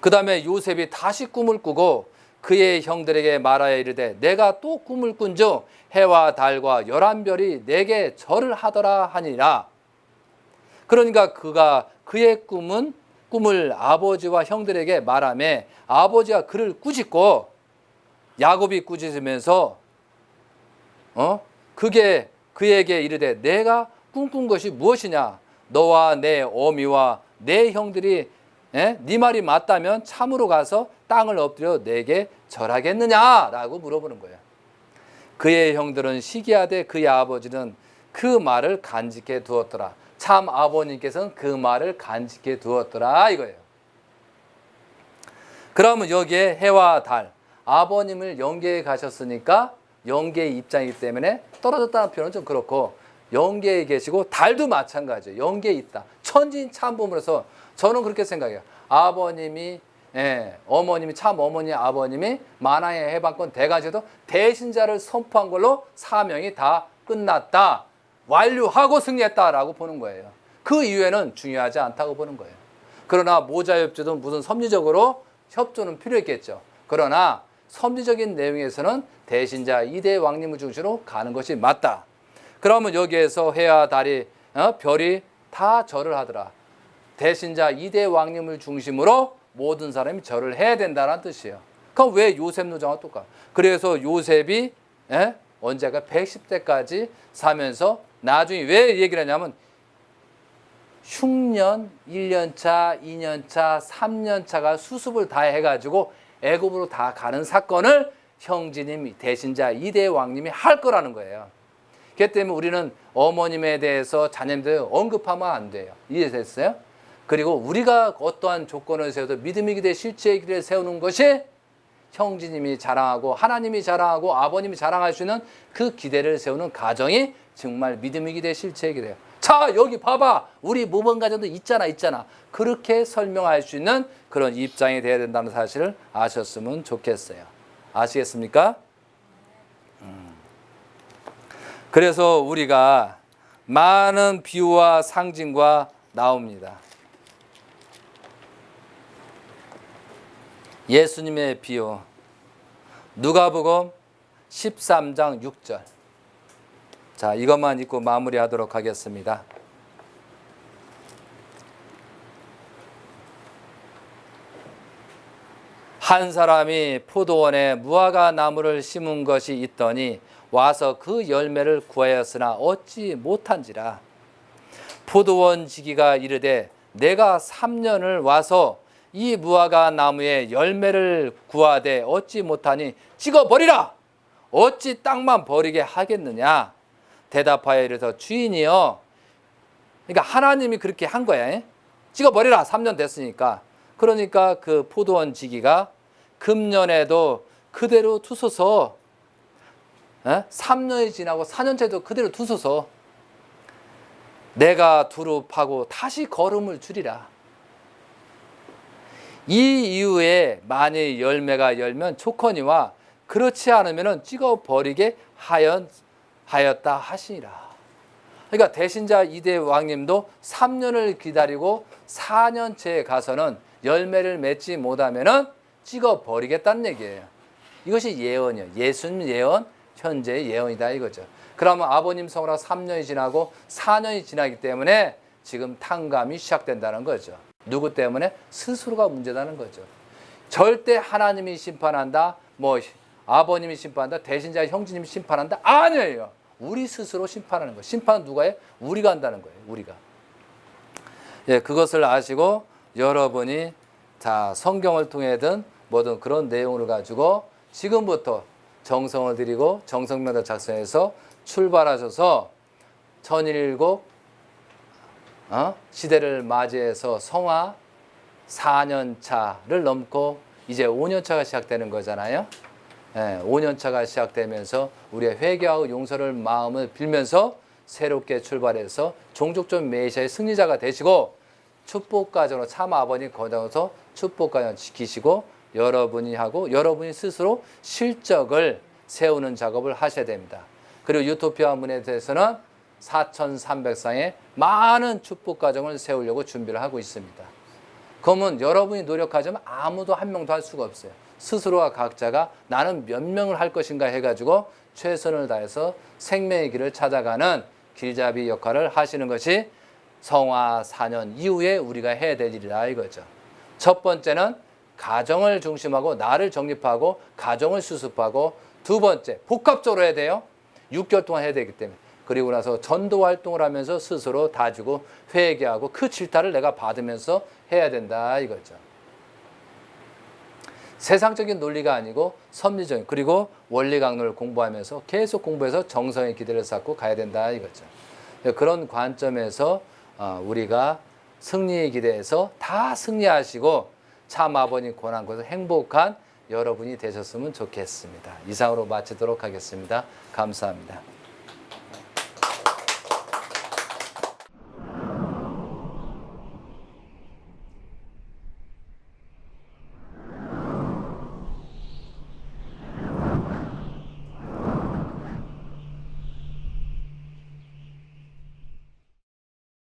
그 다음에 요셉이 다시 꿈을 꾸고 그의 형들에게 말하여 이르되 내가 또 꿈을 꾼즉 해와 달과 11별이 내게 절을 하더라 하니라. 그러니까 그의 꿈을 아버지와 형들에게 말하며 아버지가 그를 꾸짖고 야곱이 꾸짖으면서 그에게 이르되 내가 꿈꾼 것이 무엇이냐? 너와 내 어미와 내 형들이 네 말이 맞다면 참으로 가서 땅을 엎드려 내게 절하겠느냐라고 물어보는 거예요. 그의 형들은 시기하되 그의 아버지는 그 말을 간직해 두었더라. 참 아버님께서는 그 말을 간직해 두었더라 이거예요. 그러면 여기에 해와 달, 아버님을 영계에 가셨으니까 영계의 입장이기 때문에 떨어졌다는 표현은 좀 그렇고 영계에 계시고 달도 마찬가지예요. 영계에 있다. 천진 참범으로서 저는 그렇게 생각해요. 아버님이 어머님이 참 어머니 아버님이 만왕의 해방권 대가제도 대신자를 선포한 걸로 사명이 다 끝났다. 완료하고 승리했다라고 보는 거예요. 그 이후에는 중요하지 않다고 보는 거예요. 그러나 모자협조도 무슨 섭리적으로 협조는 필요했겠죠. 그러나 섭리적인 내용에서는 대신자 2대 왕님을 중심으로 가는 것이 맞다. 그러면 여기에서 해와 달이 별이 다 절을 하더라. 대신자 2대 왕님을 중심으로 모든 사람이 절을 해야 된다는 뜻이에요. 그럼 왜 요셉 노정과 똑같아? 그래서 요셉이 언제가 110대까지 사면서 나중에 왜 얘기를 하냐면 흉년 1년차, 2년차, 3년차가 수습을 다 해가지고 애굽으로 다 가는 사건을 형제님 대신자 2대 왕님이 할 거라는 거예요. 그렇기 때문에 우리는 어머님에 대해서 자녀들 언급하면 안 돼요. 이해됐어요? 그리고 우리가 어떠한 조건을 세워도 믿음의 기대 실체의 기대를 세우는 것이 형제님이 자랑하고 하나님이 자랑하고 아버님이 자랑할 수 있는 그 기대를 세우는 가정이 정말 믿음의 기대 실체의 기대예요. 자, 여기 봐봐. 우리 모범 가정도 있잖아. 그렇게 설명할 수 있는 그런 입장이 돼야 된다는 사실을 아셨으면 좋겠어요. 아시겠습니까? 그래서 우리가 많은 비유와 상징과 나옵니다. 예수님의 비유. 누가복음 13장 6절. 자, 이것만 읽고 마무리하도록 하겠습니다. 한 사람이 포도원에 무화과 나무를 심은 것이 있더니 와서 그 열매를 구하였으나 얻지 못한지라. 포도원 지기가 이르되 내가 3년을 와서 이 무화과 나무에 열매를 구하되 얻지 못하니 찍어버리라. 어찌 땅만 버리게 하겠느냐. 대답하여 이르서 주인이여. 그러니까 하나님이 그렇게 한 거야. 찍어버리라. 3년 됐으니까. 그러니까 그 포도원 지기가 금년에도 그대로 두소서. 3년이 지나고 4년째도 그대로 두소서. 내가 두루 파고 다시 거름을 주리라. 이 이후에 만일 열매가 열면 좋거니와 그렇지 않으면 찍어버리게 하였다 하시니라. 그러니까 대신자 2대 왕님도 3년을 기다리고 4년째에 가서는 열매를 맺지 못하면 찍어버리겠다는 얘기예요. 이것이 예언이에요. 예수님 예언, 현재의 예언이다 이거죠. 그러면 아버님 성으로 3년이 지나고 4년이 지나기 때문에 지금 탕감이 시작된다는 거죠. 누구 때문에? 스스로가 문제다는 거죠. 절대 하나님이 심판한다, 뭐 아버님이 심판한다, 대신자 형제님이 심판한다, 아니에요. 우리 스스로 심판하는 거예요. 심판은 누가 해? 우리가 한다는 거예요. 우리가. 예, 그것을 아시고 여러분이 자 성경을 통해든 뭐든 그런 내용을 가지고 지금부터 정성을 들이고 정성명을 작성해서 출발하셔서 천일국 시대를 맞이해서 성화 4년차를 넘고 이제 5년차가 시작되는 거잖아요. 5년차가 시작되면서 우리의 회개하고 용서를 마음을 빌면서 새롭게 출발해서 종족적 메시아의 승리자가 되시고 축복가정으로 참 아버님 거장에서 축복가정 지키시고 여러분이 하고 여러분이 스스로 실적을 세우는 작업을 하셔야 됩니다. 그리고 유토피아 문에 대해서는 4300상의 많은 축복가정을 세우려고 준비를 하고 있습니다. 그러면 여러분이 노력하지만 아무도 한 명도 할 수가 없어요. 스스로가 각자가 나는 몇 명을 할 것인가 해가지고 최선을 다해서 생명의 길을 찾아가는 길잡이 역할을 하시는 것이 성화 4년 이후에 우리가 해야 될 일이다 이거죠. 첫 번째는 가정을 중심하고 나를 정립하고 가정을 수습하고 두 번째 복합적으로 해야 돼요. 6개월 동안 해야 되기 때문에. 그리고 나서 전도 활동을 하면서 스스로 다지고 회개하고 그 질타를 내가 받으면서 해야 된다 이거죠. 세상적인 논리가 아니고 섭리적인 그리고 원리 강론을 공부하면서 계속 공부해서 정성의 기대를 쌓고 가야 된다 이거죠. 그런 관점에서 우리가 승리의 기대에서 다 승리하시고 참 아버님 권한 곳에서 행복한 여러분이 되셨으면 좋겠습니다. 이상으로 마치도록 하겠습니다. 감사합니다.